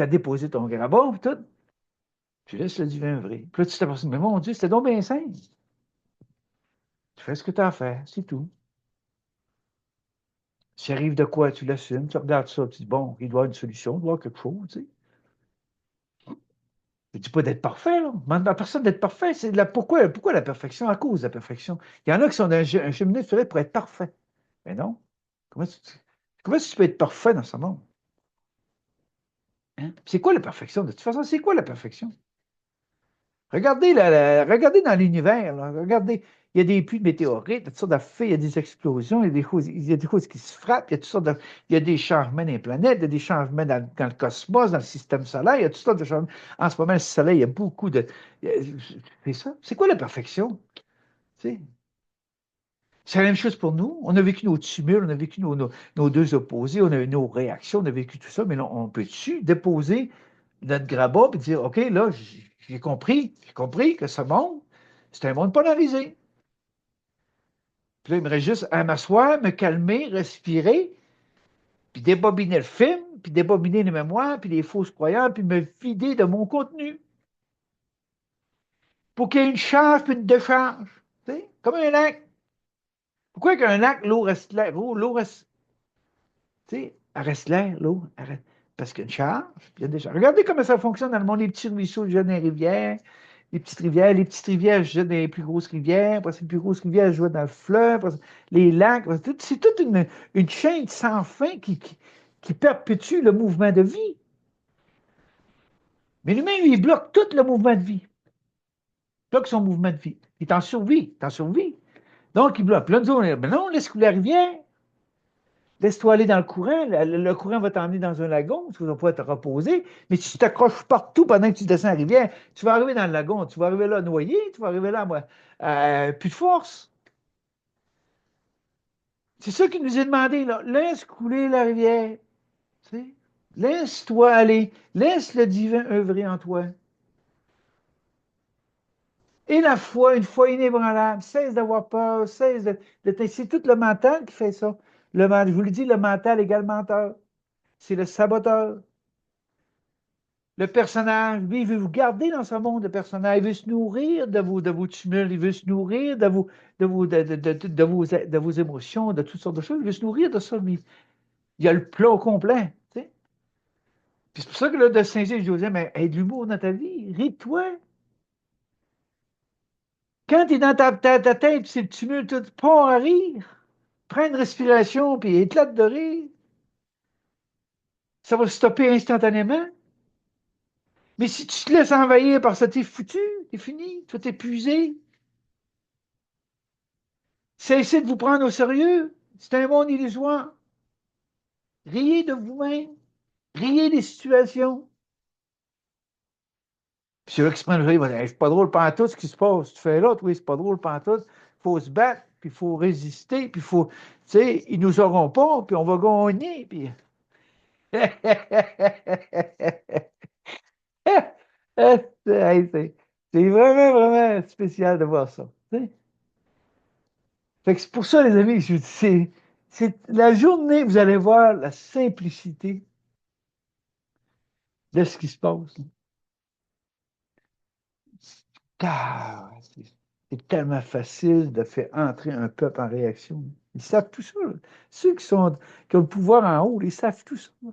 déposé ton grabat, puis tout. Tu laisses le divin vrai. Puis là, tu t'aperçois, mais mon Dieu, c'était donc bien simple. Tu fais ce que tu as à faire, c'est tout. S'il arrive de quoi, tu l'assumes, tu regardes ça, tu dis, bon, il doit y avoir une solution, il doit y avoir quelque chose, tu sais. Je ne dis pas d'être parfait, là. Je demande à personne d'être parfait. Pourquoi la perfection? À cause de la perfection. Il y en a qui sont dans un chemin fait pour être parfait. Mais non. Comment tu peux être parfait dans ce monde? Hein? C'est quoi la perfection? De toute façon, c'est quoi la perfection? Regardez, regardez dans l'univers, là. Regardez, il y a des pluies de météorites, il y a toutes sortes d'affaires, il y a des explosions, il y a des choses qui se frappent, il y a des changements dans les planètes, il y a des changements dans le cosmos, dans le système solaire, il y a toutes sortes de changements. En ce moment, le soleil, il y a beaucoup de. C'est ça. C'est quoi la perfection? Tu sais, c'est la même chose pour nous. On a vécu nos tumultes, on a vécu nos deux opposés, on a eu nos réactions, on a vécu tout ça, mais là, on peut-tu déposer notre grabat et dire, OK, là, j'ai compris que ce monde, c'est un monde polarisé. Puis là, il me reste juste à m'asseoir, me calmer, respirer, puis débobiner le film, puis débobiner les mémoires, puis les fausses croyances, puis me vider de mon contenu pour qu'il y ait une charge puis une décharge. Tu sais, comme un lac. Pourquoi qu'un lac, l'eau reste là? L'eau reste. Tu sais, elle reste l'air, l'eau. Parce qu'il y a une charge, puis il y a des charges. Regardez comment ça fonctionne dans le monde. Les petits ruisseaux jettent dans les rivières, les petites rivières jettent dans les plus grosses rivières, après ça, les plus grosses rivières jettent dans le fleuve, après ça, les lacs. C'est toute une chaîne sans fin qui perpétue le mouvement de vie. Mais l'humain, lui, il bloque tout le mouvement de vie. Il bloque son mouvement de vie. Il est en survie. Il est en survie. Donc, il bloque. Puis là, nous autres, ben non, laisse couler la rivière. Laisse-toi aller dans le courant. Le courant va t'emmener dans un lagon. Tu vas pouvoir te reposer. Mais si tu t'accroches partout pendant que tu descends la rivière, tu vas arriver dans le lagon. Tu vas arriver là noyé. Tu vas arriver là, moi, plus de force. C'est ça qui nous est demandé, là. Laisse couler la rivière. Tu sais? Laisse-toi aller. Laisse le divin œuvrer en toi. Et la foi, une foi inébranlable. Cesse d'avoir peur. C'est tout le mental qui fait ça. Je vous le dis, le mental égale menteur. C'est le saboteur. Le personnage, lui, il veut vous garder dans ce monde de personnage. Il veut se nourrir de vos tumultes. Il veut se nourrir de vos émotions, de toutes sortes de choses. Il veut se nourrir de ça, lui. Il y a le plat au complet. Tu sais. Puis c'est pour ça que là, de Saint-Gilles, je disais, mais aie de l'humour dans ta vie. Ris-toi. Quand tu es dans ta tête, c'est le tumulte, tout, pas à rire. Prends une respiration, puis éclate de rire. Ça va stopper instantanément. Mais si tu te laisses envahir par ça, t'es foutu, t'es fini, tu vas t'épuiser. Cessez de vous prendre au sérieux. C'est un monde illusoire. Riez de vous-même. Riez des situations. Puis ceux qui se prennent le rire, ils vont dire, hey, c'est pas drôle pantoute ce qui se passe. Tu fais l'autre, oui, c'est pas drôle pantoute. Il faut se battre, puis il faut résister, puis il faut, tu sais, ils nous auront pas, puis on va gagner, puis... Hey, c'est vraiment, vraiment spécial de voir ça. Tu sais. Fait que c'est pour ça, les amis, je vous dis, c'est la journée, vous allez voir la simplicité de ce qui se passe. Ah, c'est tellement facile de faire entrer un peuple en réaction. Ils savent tout ça. Là. Ceux qui ont le pouvoir en haut, ils savent tout ça. Là.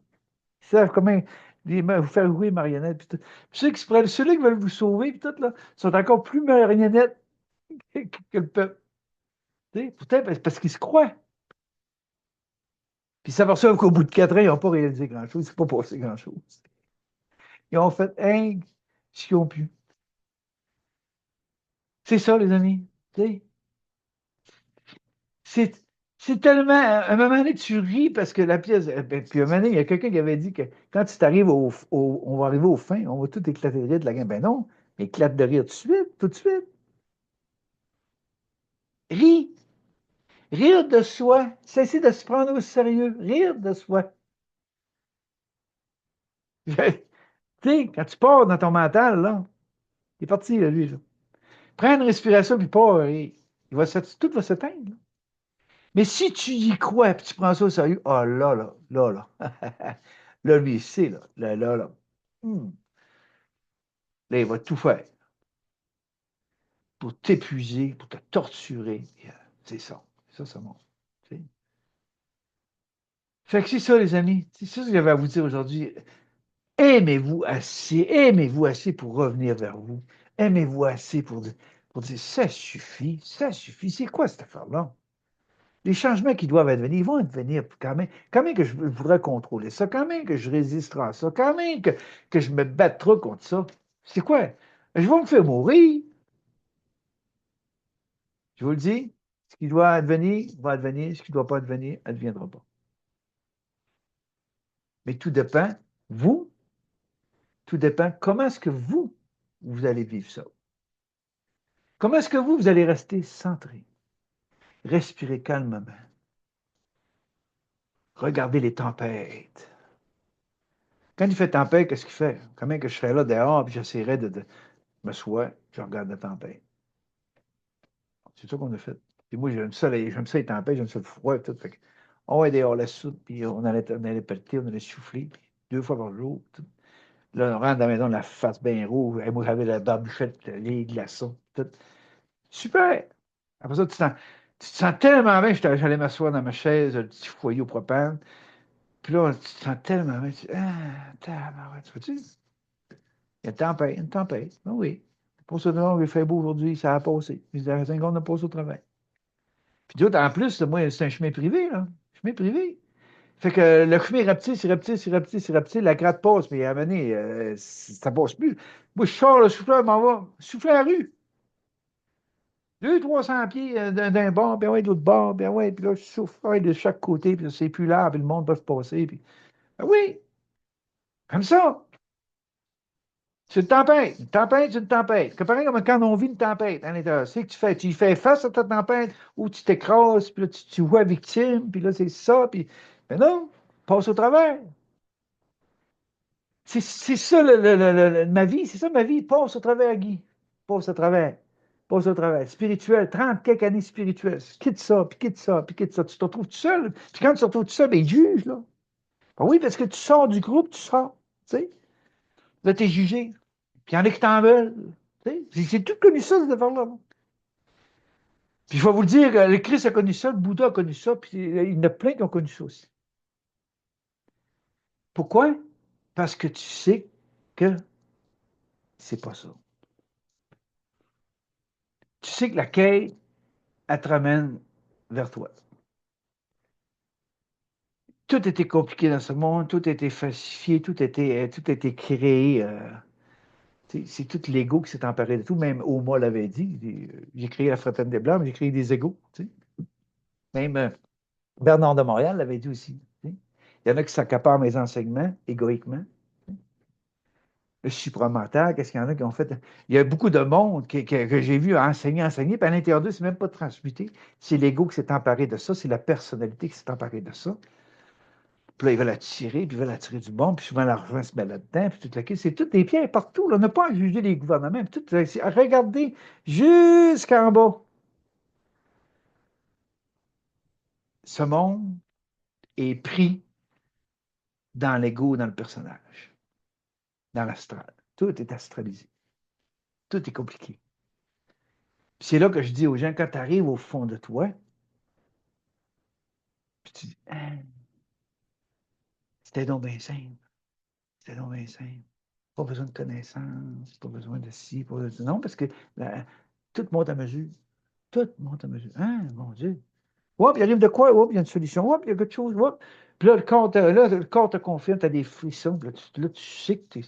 Ils savent comment vous faire jouer marionnettes. Puis tout. Puis ceux-là qui veulent vous sauver, puis tout, là, sont encore plus marionnettes que le peuple. Peut-être parce qu'ils se croient. Puis ils s'aperçoivent qu'au bout de 4 ans, ils n'ont pas réalisé grand-chose. Il ne s'est pas passé grand-chose. Ils ont fait ce qu'ils ont pu. C'est ça, les amis. T'sais. C'est, c'est tellement. À un moment donné, tu ris parce que la pièce. Puis à un moment donné, il y a quelqu'un qui avait dit que quand tu t'arrives on va arriver au fin, on va tout éclater de rire de la game. Ben non, éclate de rire tout de suite, tout de suite. Ris. Rire de soi. Cesser de se prendre au sérieux. Rire de soi. Tu sais, quand tu pars dans ton mental, là, il est parti, là, lui. Là. Prends une respiration, puis pas rire. Tout va s'éteindre. Là. Mais si tu y crois et tu prends ça au sérieux, oh là. Là, lui, c'est là. Hum, Là, il va tout faire pour t'épuiser, pour te torturer. C'est ça. Ça monte. Tu sais. Fait que c'est ça, les amis. C'est ça que j'avais à vous dire aujourd'hui. Aimez-vous assez pour revenir vers vous. Aimez-vous assez pour dire ça suffit. C'est quoi cette affaire-là? Les changements qui doivent advenir, ils vont advenir quand même. Quand même que je voudrais contrôler ça, quand même que je résisterai à ça, quand même que je me battrai contre ça. C'est quoi? Je vais me faire mourir. Je vous le dis, ce qui doit advenir va advenir, ce qui ne doit pas advenir, adviendra pas. Mais tout dépend, vous, tout dépend comment est-ce que vous allez vivre ça. Comment est-ce que vous allez rester centré, respirer calmement, regarder les tempêtes. Quand il fait tempête, qu'est-ce qu'il fait? Comment que je serais là dehors, puis j'essaierais de m'asseoir, je regarde la tempête. C'est ça qu'on a fait. Puis moi, j'aime ça les tempêtes, j'aime ça le froid et tout. Fait que, on est dehors la soupe, puis on allait pelleter, on allait souffler, puis 2 fois par jour. Tout. Là, on rentre dans la maison, la face bien rouge. Et moi, j'avais la barbichette, les glaçons, tout. Super! Après ça, tu te sens tellement bien, j'allais m'asseoir dans ma chaise, le petit foyer au propane. Puis là, tu te sens tellement bien. Tabarouette, tu vois-tu? Il y a une tempête. Ben oui. Pour ça, non, il fait beau aujourd'hui, ça a passé. Puis, à 5 secondes, on a passé au travail. Puis d'autres, en plus, moi, c'est un chemin privé, là. Chemin privé. Fait que le chemin rapetisse, la gratte passe, mais à un moment donné, ça passe plus. Moi, je sors le souffleur, m'en va souffler à la rue. 200-300 pieds d'un bord, puis ouais, de l'autre bord, puis ouais, puis là, je souffle ouais, de chaque côté, puis c'est plus là, puis le monde peut se passer. Puis... Ben oui, comme ça. C'est une tempête, c'est une tempête. C'est pareil comme quand on vit une tempête à l'intérieur. C'est que tu fais, tu y fais face à ta tempête, ou tu t'écrases, puis là, tu vois victime, puis là, c'est ça, puis. Mais non, passe au travers. C'est ça ma vie, c'est ça ma vie. Passe au travers, Guy. Passe au travers. Passe au travers. Spirituel, 30 quelques années spirituelles. Quitte ça, puis quitte ça, puis quitte ça. Tu te retrouves tout seul. Puis quand tu te retrouves tout seul, ben, il te juge, là. Ben oui, parce que tu sors du groupe, tu sors. Tu sais, là, tu es jugé. Puis il y en a qui t'en veulent. Tu sais, c'est tout connu ça, cette affaire-là. Puis je vais vous le dire, le Christ a connu ça, le Bouddha a connu ça, puis il y en a plein qui ont connu ça aussi. Pourquoi? Parce que tu sais que c'est pas ça. Tu sais que la quête, elle te ramène vers toi. Tout était compliqué dans ce monde, tout était falsifié, tout était créé. C'est tout l'ego qui s'est emparé de tout. Même Oma l'avait dit. J'ai créé la Fraternité des Blancs, mais j'ai créé des égos. Tu sais. Même Bernard de Montréal l'avait dit aussi. Tu sais. Il y en a qui s'accaparent mes enseignements égoïquement. Le supramental, qu'est-ce qu'il y en a qui ont fait? Il y a beaucoup de monde que j'ai vu enseigner, puis à l'intérieur d'eux, c'est même pas transmuté. C'est l'ego qui s'est emparé de ça, c'est la personnalité qui s'est emparée de ça. Puis là, ils veulent attirer, puis ils veulent attirer du bon, puis souvent l'argent se met là-dedans, puis toute la quête. C'est toutes des pierres partout. Là. On n'a pas à juger les gouvernements. Puis tout, regardez jusqu'en bas. Ce monde est pris dans l'ego, dans le personnage, dans l'astral. Tout est astralisé. Tout est compliqué. Puis c'est là que je dis aux gens, quand tu arrives au fond de toi, puis tu dis, ah, c'était donc bien simple. C'était donc bien simple. Pas besoin de connaissances, pas besoin de ci, pas besoin de ça. Non, parce que tout monte à mesure. Tout monte à mesure. Hein, mon Dieu. Hop, il arrive de quoi? Hop, il y a une solution. Hop, il y a quelque chose. Hop. Puis là, le corps te confirme, tu as des frissons. Là, tu sais que tu es.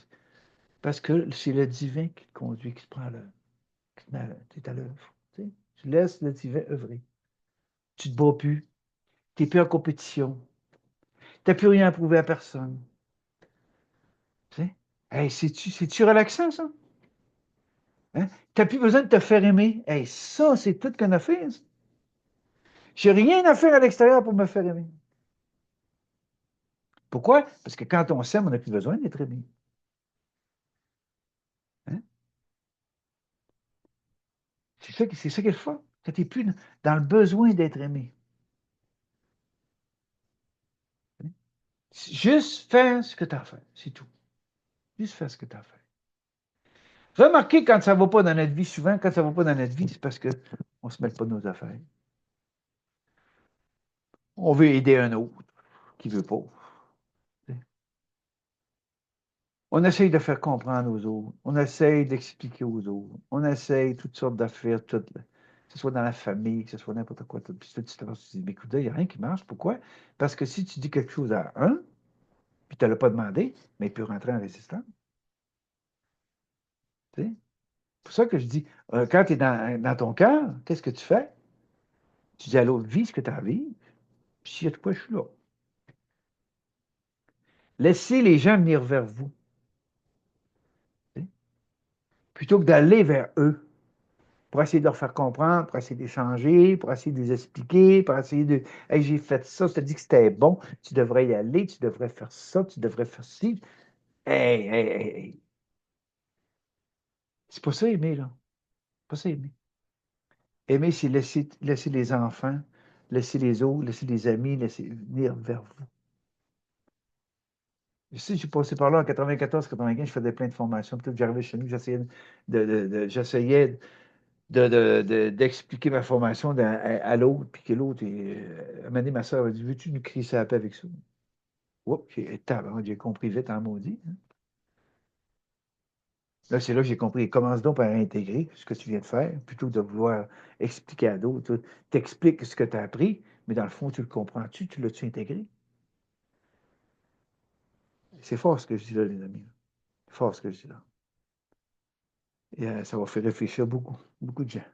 Parce que c'est le divin qui te conduit, qui te prend à l'œuvre. Tu es à l'œuvre. Tu sais. Tu laisses le divin œuvrer. Tu ne te bats plus. Tu n'es plus en compétition. Tu n'as plus rien à prouver à personne. Tu sais. Hey, c'est-tu relaxant, ça? Hein? Tu n'as plus besoin de te faire aimer. Hey, ça, c'est tout qu'on a fait. J'ai rien à faire à l'extérieur pour me faire aimer. Pourquoi? Parce que quand on s'aime, on n'a plus besoin d'être aimé. Hein? C'est ça qui est le fun. Quand tu n'es plus dans le besoin d'être aimé. Juste faire ce que tu as à faire, c'est tout. Juste faire ce que tu as à faire. Remarquez quand ça ne va pas dans notre vie, souvent, quand ça ne va pas dans notre vie, c'est parce qu'on ne se mêle pas de nos affaires. On veut aider un autre qui ne veut pas. On essaye de faire comprendre aux autres. On essaye d'expliquer aux autres. On essaye toutes sortes d'affaires, que ce soit dans la famille, que ce soit n'importe quoi. Puis tu te dis, mais écoute, il n'y a rien qui marche. Pourquoi? Parce que si tu dis quelque chose à un, puis tu ne l'as pas demandé, mais il peut rentrer en résistance. C'est pour ça que je dis, quand tu es dans ton cœur, qu'est-ce que tu fais? Tu dis à l'autre, vis ce que tu as à vivre, puis s'il y a de quoi, je suis là. Laissez les gens venir vers vous, plutôt que d'aller vers eux, pour essayer de leur faire comprendre, pour essayer d'échanger, pour essayer de les expliquer, pour essayer de hey, j'ai fait ça, je te dis que c'était bon, tu devrais y aller, tu devrais faire ça, tu devrais faire ci. Hey, hey, hey, hey. C'est pas ça aimer, là. C'est pas ça aimer. Aimer, c'est laisser les enfants, laisser les autres, laisser les amis, laisser venir vers vous. Je sais, j'ai passé par là en 94, 95, je faisais plein de formations. Peut-être que j'arrivais chez nous, j'essayais d'expliquer ma formation à l'autre, puis que l'autre, à un moment donné, ma soeur a dit, veux-tu nous crier ça à la paix avec ça? Oups, j'ai compris vite en maudit. Hein. Là, c'est là que j'ai compris. Commence donc par intégrer ce que tu viens de faire, plutôt que de vouloir expliquer à d'autres. T'expliques ce que tu as appris, mais dans le fond, tu le comprends-tu? Tu l'as-tu intégré? C'est fort ce que je dis là, les amis. C'est fort ce que je dis là. Et ça va faire réfléchir beaucoup, beaucoup de gens.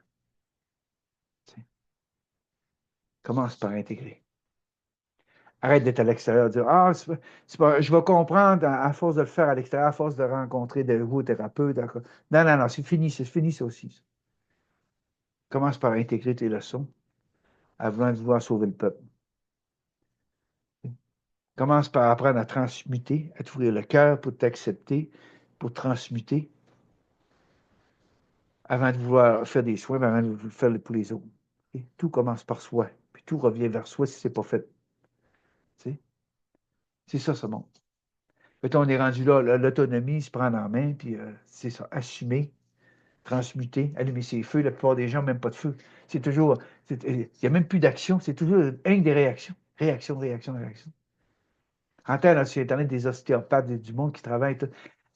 T'sais. Commence par intégrer. Arrête d'être à l'extérieur, de dire ah, je vais comprendre à force de le faire à l'extérieur, à force de rencontrer des nouveaux thérapeutes. Non, non, non, c'est fini ça aussi. Ça. Commence par intégrer tes leçons avant de vouloir sauver le peuple. Commence par apprendre à transmuter, à t'ouvrir le cœur pour t'accepter, pour transmuter, avant de vouloir faire des soins, avant de le faire pour les autres. Et tout commence par soi, puis tout revient vers soi si ce n'est pas fait. T'sais? C'est ça, ce monde. Peut-être on est rendu là, l'autonomie se prend en main, puis c'est ça, assumer, transmuter, allumer ses feux. La plupart des gens n'ont même pas de feu. C'est toujours, il n'y a même plus d'action, c'est toujours un des réactions. Réaction, réaction, réaction. En temps, sur Internet, des ostéopathes, du monde qui travaille,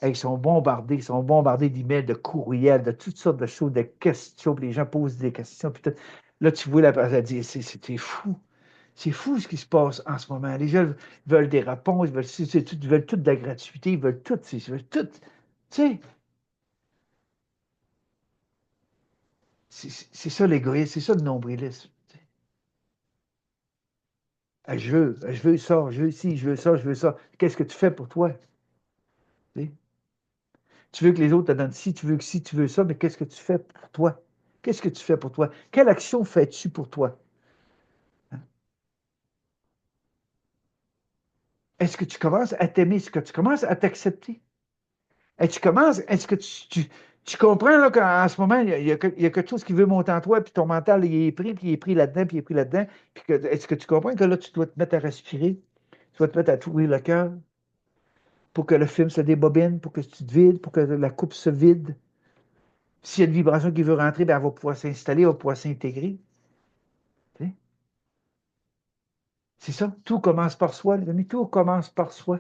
ils sont bombardés d'emails, de courriels, de toutes sortes de choses, de questions, puis les gens posent des questions. Puis là, tu vois la personne dire, c'est fou. C'est fou ce qui se passe en ce moment. Les gens veulent des réponses, ils veulent tout de la gratuité, ils veulent tout. Tu sais, c'est ça l'égoïsme, c'est ça le nombrilisme. Ah, je veux ça, je veux ci, je veux ça, je veux ça. Qu'est-ce que tu fais pour toi? Tu sais? Tu veux que les autres te donnent ci, tu veux que ci, tu veux ça, mais qu'est-ce que tu fais pour toi? Qu'est-ce que tu fais pour toi? Quelle action fais-tu pour toi? Hein? Est-ce que tu commences à t'aimer? Est-ce que tu commences à t'accepter? Et tu commences, est-ce que tu comprends là, qu'en ce moment, il y a quelque chose qui veut monter en toi, puis ton mental, il est pris là-dedans, puis il est pris là-dedans. Est-ce que tu comprends que là, tu dois te mettre à respirer? Tu dois te mettre à t'ouvrir le cœur pour que le film se débobine, pour que tu te vides, pour que la coupe se vide. S'il y a une vibration qui veut rentrer, ben, elle va pouvoir s'installer, elle va pouvoir s'intégrer. Tu sais? C'est ça. Tout commence par soi, les amis. Tout commence par soi.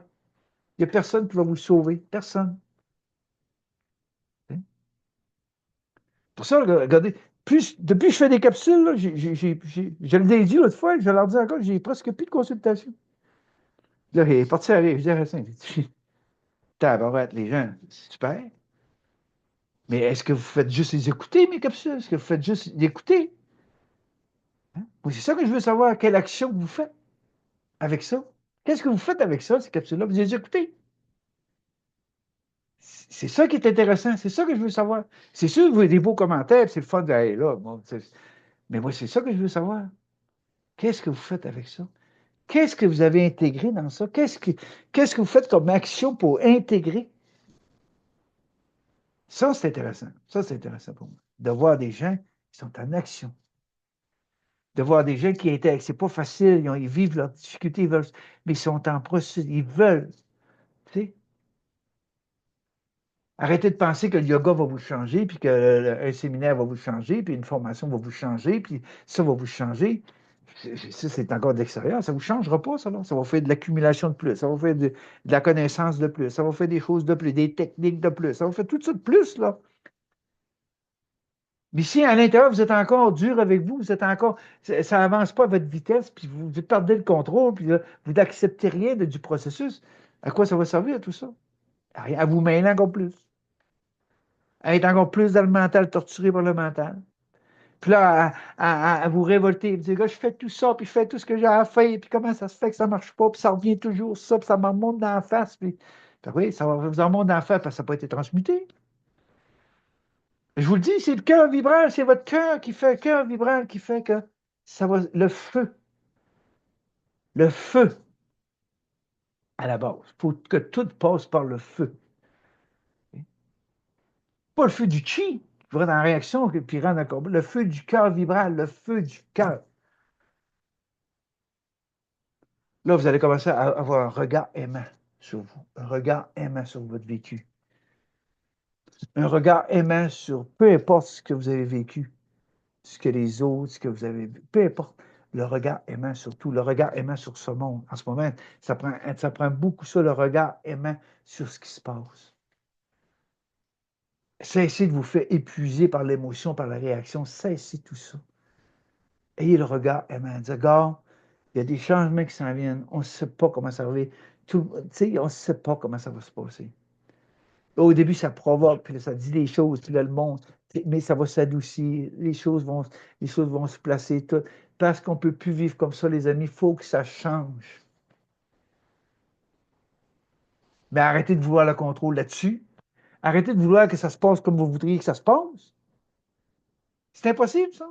Il n'y a personne qui va vous sauver. Personne. Tu sais? Pour ça, regardez, depuis que je fais des capsules, là, je l'ai dit l'autre fois, je leur dis encore, j'ai presque plus de consultation. Là, il est parti à rire. Je dis à Racine, tabarouette, les gens, c'est super. Mais est-ce que vous faites juste les écouter, mes capsules? Est-ce que vous faites juste les écouter? Hein? Moi, c'est ça que je veux savoir. Quelle action vous faites avec ça? Qu'est-ce que vous faites avec ça, ces capsules-là? Vous les écoutez? C'est ça qui est intéressant. C'est ça que je veux savoir. C'est sûr que vous avez des beaux commentaires, c'est le fun d'aller là. Bon, mais moi, c'est ça que je veux savoir. Qu'est-ce que vous faites avec ça? Qu'est-ce que vous avez intégré dans ça? Qu'est-ce que vous faites comme action pour intégrer? Ça, c'est intéressant. Ça, c'est intéressant pour moi. De voir des gens qui sont en action. de voir des gens qui intègrent. C'est pas facile, ils vivent leurs difficultés, mais ils sont en processus, ils veulent. Tu sais. Arrêtez de penser que le yoga va vous changer, puis qu'un séminaire va vous changer, puis une formation va vous changer, puis ça va vous changer. Ça, c'est encore de l'extérieur. Ça ne vous changera pas, ça. Là. Ça va faire de l'accumulation de plus. Ça va faire de la connaissance de plus. Ça va faire des choses de plus, des techniques de plus. Ça va faire tout ça de plus, là. Mais si à l'intérieur, vous êtes encore dur avec vous, vous êtes encore. Ça n'avance pas à votre vitesse, puis vous perdez le contrôle, puis là, vous n'acceptez rien du processus, à quoi ça va servir tout ça? À rien, à vous mêler encore plus. À être encore plus dans le mental, torturé par le mental. Puis là, à vous révolter, vous dire, gars, je fais tout ça, puis je fais tout ce que j'ai à faire, puis comment ça se fait que ça ne marche pas, puis ça revient toujours ça, puis ça me remonte dans la face. Puis oui, ça va vous en remonter dans la face parce que ça n'a pas été transmuté. Je vous le dis, c'est le cœur vibrant, c'est votre cœur qui fait, cœur vibrant qui fait que ça va, le feu à la base. Il faut que tout passe par le feu. Pas le feu du chi, qui va dans la réaction, puis rendre encore. Le feu du cœur vibrant, le feu du cœur. Là, vous allez commencer à avoir un regard aimant sur vous, un regard aimant sur votre vécu, un regard aimant sur peu importe ce que vous avez vécu, ce que les autres, ce que vous avez vu, peu importe, le regard aimant surtout, le regard aimant sur ce monde. En ce moment, ça prend beaucoup ça, le regard aimant sur ce qui se passe. Cessez de vous faire épuiser par l'émotion, par la réaction, cessez tout ça. Ayez le regard aimant, dire, gars, il y a des changements qui s'en viennent, on ne sait pas comment ça va, on ne sait pas comment ça va se passer. Au début, ça provoque, puis là, ça dit des choses, puis là, le monde, mais ça va s'adoucir, les choses vont se placer, tout. Parce qu'on ne peut plus vivre comme ça, les amis, il faut que ça change. Mais arrêtez de vouloir le contrôle là-dessus. Arrêtez de vouloir que ça se passe comme vous voudriez que ça se passe. C'est impossible, ça.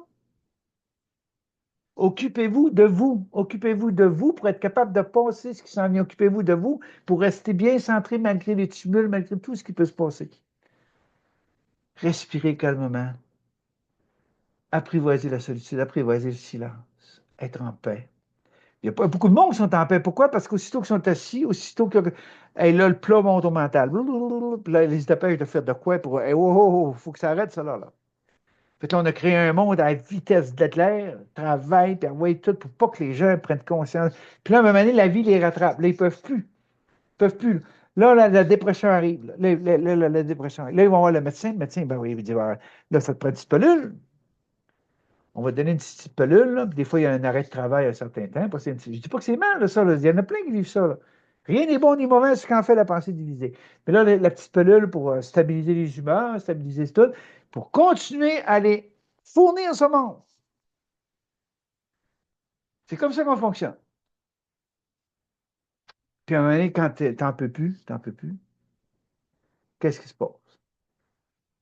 Occupez-vous de vous. Occupez-vous de vous pour être capable de passer ce qui s'en vient. Occupez-vous de vous pour rester bien centré malgré les tumultes, malgré tout ce qui peut se passer. Respirez calmement. Apprivoiser la solitude, apprivoiser le silence, être en paix. Il n'y a pas beaucoup de monde qui sont en paix. Pourquoi? Parce qu'aussitôt qu'ils sont assis, aussitôt que hey, là, le plat monte au mental. Puis là, ils se dépêchent de faire de quoi pour. Hey, oh, oh, oh, faut que ça arrête, ça là. Fait que là, on a créé un monde à la vitesse de l'éclair, travail, puis envoyer tout pour pas que les gens prennent conscience. Puis là, à un moment donné, la vie les rattrape. Là, ils ne peuvent plus. Ils peuvent plus. Là, la dépression arrive. La dépression arrive. Là, ils vont voir le médecin. Le médecin, ben oui, il va dire, là, ça te prend une petite pelule. On va donner une petite pelule, là, puis des fois, il y a un arrêt de travail à un certain temps. Je ne dis pas que c'est mal, là, ça. Là. Il y en a plein qui vivent ça. Là. Rien n'est bon ni mauvais, c'est ce qu'en fait la pensée divisée. Mais là, la petite pelule pour stabiliser les humeurs, stabiliser tout, pour continuer à les fournir ce monde. C'est comme ça qu'on fonctionne. Puis à un moment donné, quand t'en peux plus, qu'est-ce qui se passe?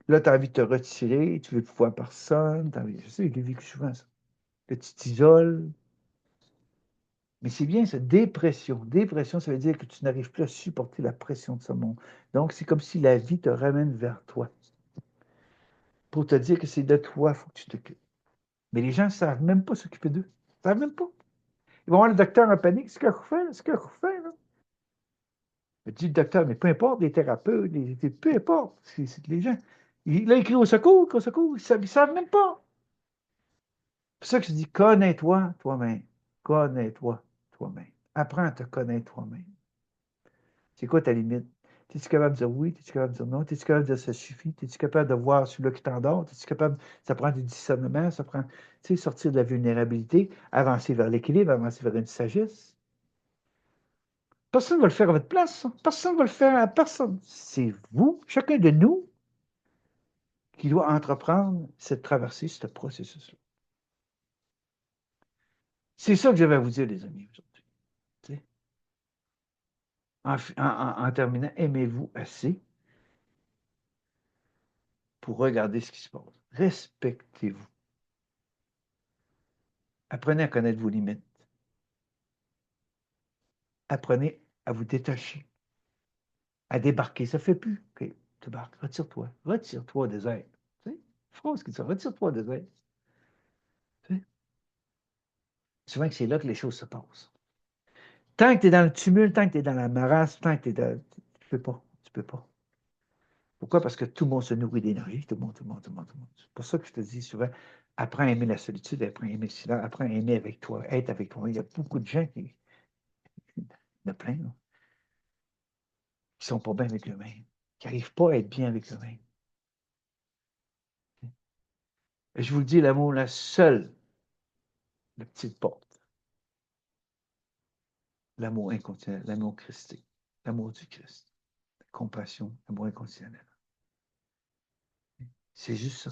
Là, tu as envie de te retirer, tu veux plus voir personne, je sais, je l'ai vécu souvent, ça. Là, tu t'isoles. Mais c'est bien ça, dépression. Dépression, ça veut dire que tu n'arrives plus à supporter la pression de ce monde. Donc, c'est comme si la vie te ramène vers toi. Pour te dire que c'est de toi, il faut que tu t'occupes. Mais les gens ne savent même pas s'occuper d'eux. Ils ne savent même pas. Ils vont voir le docteur en panique. C'est ce que vous faites, ce que vous faites, là. Je dis le docteur, mais peu importe, les thérapeutes, peu importe. C'est que les gens. Là, ils crient au secours, au secours. Ils ne savent même pas. C'est pour ça que je dis, connais-toi toi-même. Connais-toi toi-même. Apprends à te connaître toi-même. C'est quoi ta limite? Es-tu capable de dire oui? Es-tu capable de dire non? Es-tu capable de dire ça suffit? Es-tu capable de voir celui-là qui t'endort? Es-tu capable, ça prend du discernement, ça prend, tu sais, sortir de la vulnérabilité, avancer vers l'équilibre, avancer vers une sagesse. Personne ne va le faire à votre place, ça. Personne ne va le faire à personne. C'est vous, chacun de nous, qui doit entreprendre cette traversée, ce processus-là. C'est ça que j'avais à vous dire, les amis, aujourd'hui. Tu sais. En terminant, aimez-vous assez pour regarder ce qui se passe. Respectez-vous. Apprenez à connaître vos limites. Apprenez à vous détacher, à débarquer. Ça ne fait plus. OK, débarque, retire-toi. Retire-toi des airs. Tu sais, phrase qui dit ça, retire-toi des airs. Tu sais? souvent que c'est là que les choses se passent. Tant que tu es dans le tumulte, tant que tu es dans la marasme, tant que tu es dans... Tu peux pas. Tu peux pas. Pourquoi? Parce que tout le monde se nourrit d'énergie. Tout le monde, tout le monde, tout le monde, tout le monde. C'est pour ça que je te dis souvent, apprends à aimer la solitude, apprends à aimer le silence, apprends à aimer avec toi, être avec toi. Il y a beaucoup de gens qui... Il y en a plein, là, qui sont pas bien avec eux-mêmes, qui n'arrivent pas à être bien avec eux-mêmes. Et je vous le dis, l'amour, la seule, la petite porte, l'amour inconditionnel, l'amour christique, l'amour du Christ, la compassion, l'amour inconditionnel. C'est juste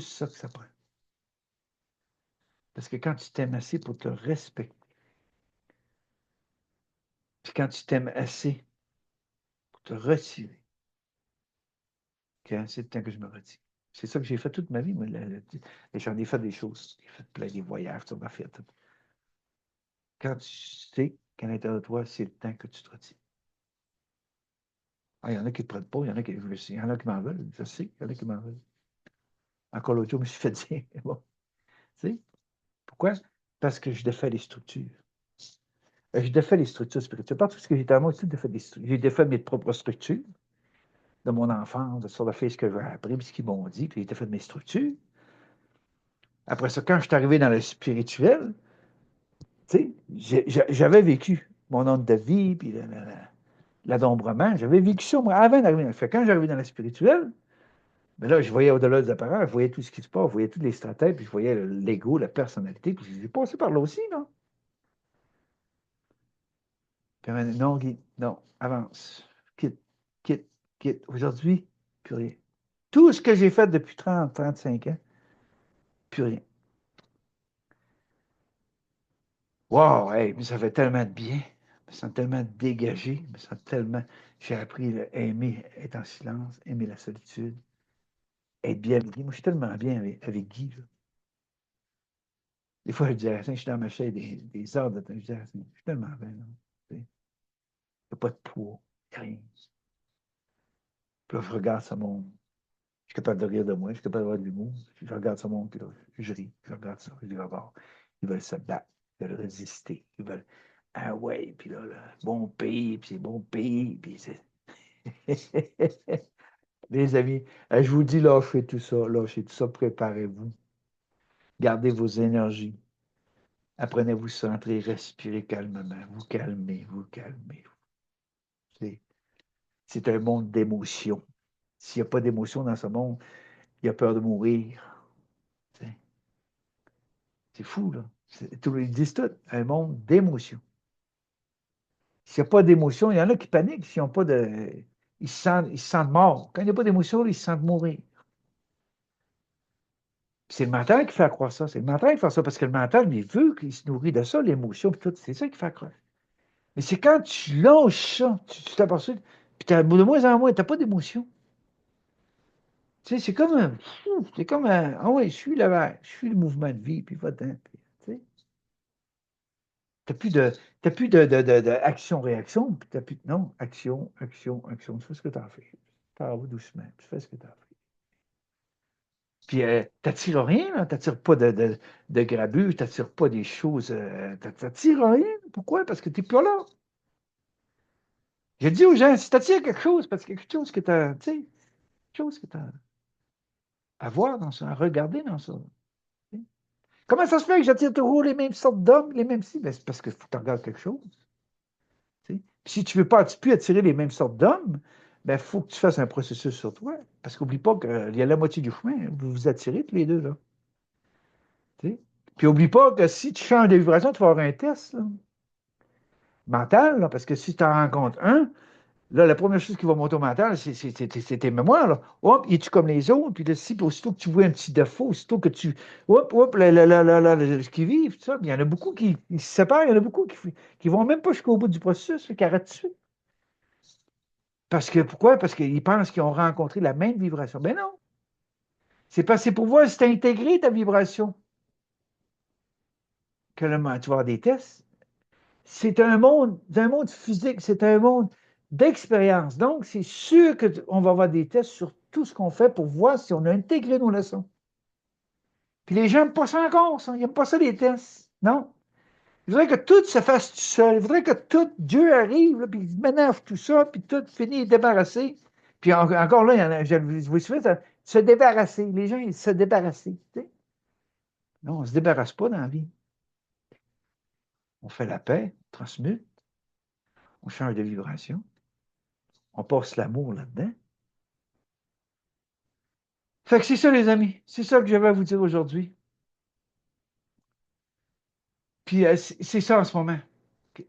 ça que ça prend. Parce que quand tu t'aimes assez pour te respecter, puis quand tu t'aimes assez pour te retirer, c'est le temps que je me retire. C'est ça que j'ai fait toute ma vie, moi. J'en ai fait des choses. J'ai fait plein des voyages, ça m'a fait. Quand tu sais qu'à l'intérieur de toi, c'est le temps que tu te retires. Ah, il y en a qui ne prennent pas, il y en a qui m'en veulent, je sais, il y en a qui m'en veulent. Encore l'autre jour, je me suis fait dire, bon, tu sais, pourquoi? Parce que je défais les structures. Je défais les structures spirituelles. Parce que j'étais à moi aussi, j'ai défait mes propres structures de mon enfance, de sur le fait ce que j'ai appris, puis ce qu'ils m'ont dit, puis j'ai défait mes structures. Après ça, quand je suis arrivé dans le spirituel, tu sais, j'avais vécu mon onde de vie, puis l'adombrement, j'avais vécu ça, moi, avant d'arriver dans le fait. Quand j'arrivais dans le spirituel, mais là, je voyais au-delà des apparences, je voyais tout ce qui se passe, je voyais tous les stratèges, puis je voyais l'ego, la personnalité, puis j'ai passé par là aussi, non? Puis non, Guy, non, avance, quitte, quitte, quitte. Aujourd'hui, plus rien. Tout ce que j'ai fait depuis 30, 35 ans, plus rien. Wow, hey, mais ça fait tellement de bien. Je me sens tellement dégagé, je me sens tellement. J'ai appris à aimer être en silence, aimer la solitude, être bien avec Guy. Moi, je suis tellement bien avec Guy, là. Des fois, je dis à je suis dans ma chaise des heures de temps. Je dis je suis tellement bien, là. Il n'y a pas de poids, il n'y a rien. Puis là, je regarde ce monde. Je suis capable de rire de moi, je suis capable d'avoir de l'humour. Je regarde ce monde, puis là, je ris, je regarde ça, je dis, ah, ils veulent se battre, ils veulent résister, ils veulent. Ah ouais, puis là, bon pays, puis c'est bon pays, puis c'est. Les amis, je vous dis, lâchez tout ça, préparez-vous. Gardez vos énergies. Apprenez à vous centrer, respirez calmement, vous calmez, vous calmez. C'est un monde d'émotions. S'il n'y a pas d'émotion dans ce monde, il y a peur de mourir. C'est fou, là. Ils disent tout, un monde d'émotions. S'il n'y a pas d'émotion, il y en a qui paniquent s'ils n'ont pas de. Ils se sentent morts. Quand il n'y a pas d'émotion, ils se sentent mourir. C'est le mental qui fait accroire ça. C'est le mental qui fait ça parce que le mental, il veut qu'il se nourrit de ça, l'émotion, puis tout. C'est ça qui fait accroire. Mais c'est quand tu lâches ça, tu t'aperçois, puis de moins en moins, tu n'as pas d'émotion. Tu sais, c'est comme un. C'est comme un. Ah oui, je suis je suis le mouvement de vie, puis va-t'en. Tu sais. T'as plus de action-réaction, puis t'as plus de. Non, action, action, action. Tu fais ce que tu as fait. Pars doucement, tu fais ce que tu as fait. Puis, t'attires rien, là. T'attires pas de grabuge, t'attires pas des choses. T'attires rien. Pourquoi? Parce que t'es pas là. Je dis aux gens, si t'attires quelque chose, parce que quelque chose que t'as, tu sais, quelque chose que t'as à voir dans ça, à regarder dans ça. Tu sais. Comment ça se fait que j'attire toujours les mêmes sortes d'hommes, les mêmes si? Ben, c'est parce qu'il faut que tu regardes quelque chose. Tu sais. Puis si tu ne veux pas plus attirer les mêmes sortes d'hommes, il faut que tu fasses un processus sur toi. Parce qu'oublie pas qu'il y a la moitié du chemin, vous vous attirez tous les deux, là. Tu sais. Puis oublie pas que si tu changes de vibration, tu vas avoir un test là, mental, là, parce que si tu en rencontres un, là, la première chose qui va monter au mental, c'est tes mémoires. Là. Hop, es-tu comme les autres? Puis là, si, puis aussitôt que tu vois un petit défaut, aussitôt que tu. Hop, ce qu'ils vivent, tout ça. Il y en a beaucoup qui se séparent, il y en a beaucoup qui vont même pas jusqu'au bout du processus, qui arrêtent tout de suite. Parce que, pourquoi? Parce qu'ils pensent qu'ils ont rencontré la même vibration. Ben non. C'est parce que c'est pour voir si tu as intégré ta vibration que tu vas avoir des tests. C'est un monde physique, c'est un monde d'expérience. Donc, c'est sûr qu'on va avoir des tests sur tout ce qu'on fait pour voir si on a intégré nos leçons. Puis les gens n'aiment pas ça encore, ça. Ils n'aiment pas ça, les tests. Non. Je voudrais que tout se fasse tout seul. Je voudrais que tout, Dieu arrive, là, puis il ménage tout ça, puis tout finit débarrassé. Puis encore là, il y en a, je vous souhaite, se débarrasser. Les gens, ils se débarrasser. Tu sais. Non, on ne se débarrasse pas dans la vie. On fait la paix, on transmute, on change de vibration, on passe l'amour là-dedans. Fait que c'est ça, les amis. C'est ça que j'avais à vous dire aujourd'hui. Puis c'est ça en ce moment.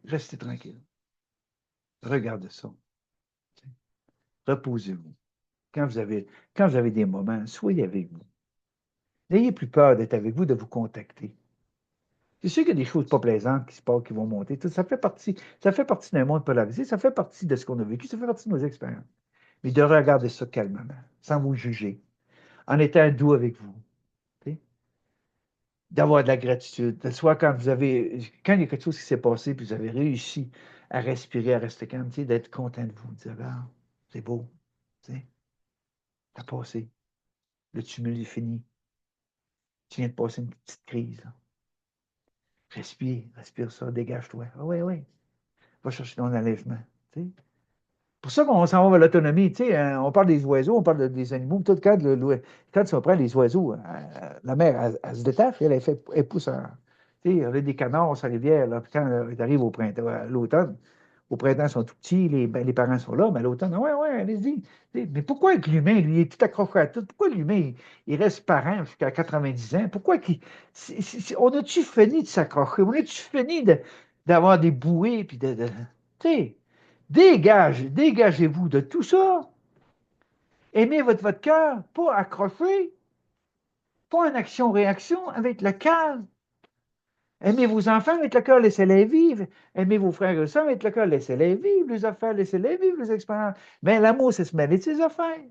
Restez tranquille. Regardez ça. Reposez-vous. Quand vous avez, quand vous avez des moments, soyez avec vous. N'ayez plus peur d'être avec vous, de vous contacter. C'est sûr qu'il y a des choses pas plaisantes qui se passent, qui vont monter. Ça fait partie d'un monde polarisé, ça fait partie de ce qu'on a vécu, ça fait partie de nos expériences. Mais de regarder ça calmement, sans vous juger, en étant doux avec vous. D'avoir de la gratitude. Soit quand il y a quelque chose qui s'est passé, puis vous avez réussi à respirer, à rester calme, d'être content de vous, de dire, ah, c'est beau, t'as passé, le tumulte est fini, tu viens de passer une petite crise. Là. Respire ça, dégage-toi. Ah oui, oui, va chercher ton enlèvement. C'est pour ça qu'on s'en va vers l'autonomie. Hein, on parle des oiseaux, on parle des animaux. Tout quand on prend les oiseaux, la mer, elle se détache, elle pousse en. Il y avait des canards sur la rivière, là, puis quand ils arrivent au printemps, à l'automne, au printemps, ils sont tout petits, les parents sont là, mais à l'automne, ouais, ouais, allez-y. Mais pourquoi que l'humain, lui, est tout accroché à tout? Pourquoi l'humain, il reste parent jusqu'à 90 ans? Pourquoi on a-tu fini de s'accrocher? On a-tu fini d'avoir des bouées, puis tu sais, dégagez-vous de tout ça. Aimez votre cœur, pas accroché, pas en action-réaction, avec le calme. Aimez vos enfants, avec le cœur, laissez-les vivre. Aimez vos frères et sœurs, avec le cœur, laissez-les vivre. Les affaires, laissez-les vivre, les expériences. Mais l'amour, c'est se mêler de ses affaires.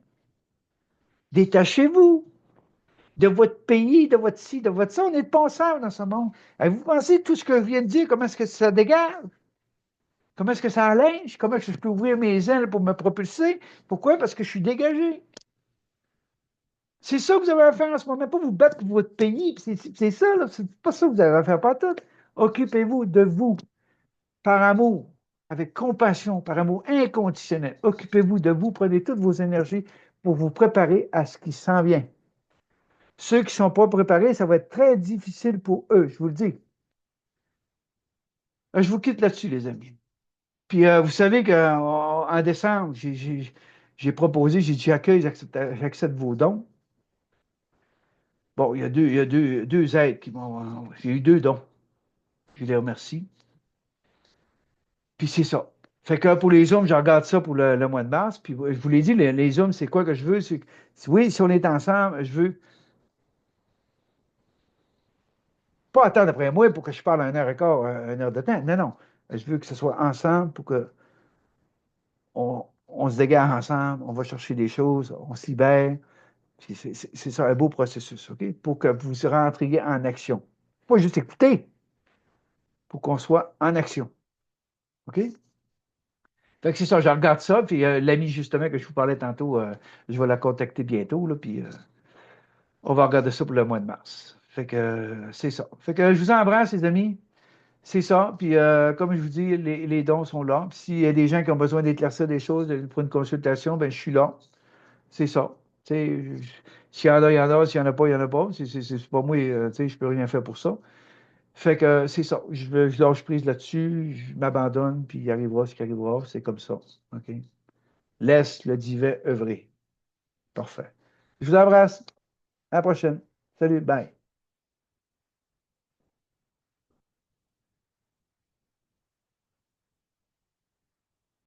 Détachez-vous de votre pays, de votre ci, de votre ça. On est de passeurs dans ce monde. Vous pensez tout ce que je viens de dire, comment est-ce que ça dégage? Comment est-ce que ça allège? Comment est-ce que je peux ouvrir mes ailes pour me propulser? Pourquoi? Parce que je suis dégagé. C'est ça que vous avez à faire en ce moment, pas vous battre pour votre pays. C'est ça, c'est pas ça que vous avez à faire, pas tout. Occupez-vous de vous par amour, avec compassion, par amour inconditionnel. Occupez-vous de vous, prenez toutes vos énergies pour vous préparer à ce qui s'en vient. Ceux qui ne sont pas préparés, ça va être très difficile pour eux, je vous le dis. Je vous quitte là-dessus, les amis. Puis, vous savez qu'en décembre, j'ai proposé, j'ai dit, j'accepte vos dons. Bon, il y a deux aides qui m'ont. J'ai eu 2 dons. Je les remercie. Puis c'est ça. Fait que pour les hommes, je regarde ça pour le mois de mars. Puis je vous l'ai dit, les hommes, c'est quoi que je veux? Oui, si on est ensemble, je veux pas attendre après moi pour que je parle 1 heure et quart, 1 heure de temps. Non, non. Je veux que ce soit ensemble pour que on se dégage ensemble, on va chercher des choses, on se libère. C'est ça, un beau processus, OK? Pour que vous rentriez en action. Pas juste écouter, pour qu'on soit en action. OK? Fait que c'est ça, je regarde ça, puis l'ami justement que je vous parlais tantôt, je vais la contacter bientôt, là, puis on va regarder ça pour le mois de mars. Fait que c'est ça. Fait que je vous embrasse, les amis. C'est ça. Puis comme je vous dis, les dons sont là. Puis s'il y a des gens qui ont besoin d'éclaircir des choses pour une consultation, ben je suis là. C'est ça. Tu sais, s'il y en a, il y en a. S'il n'y en a pas, il n'y en a pas. C'est pas moi, tu sais, je peux rien faire pour ça. Fait que c'est ça. Je lâche prise là-dessus, je m'abandonne, puis il arrivera ce qui arrivera. C'est comme ça. OK? Laisse le divin œuvrer. Parfait. Je vous embrasse. À la prochaine. Salut. Bye.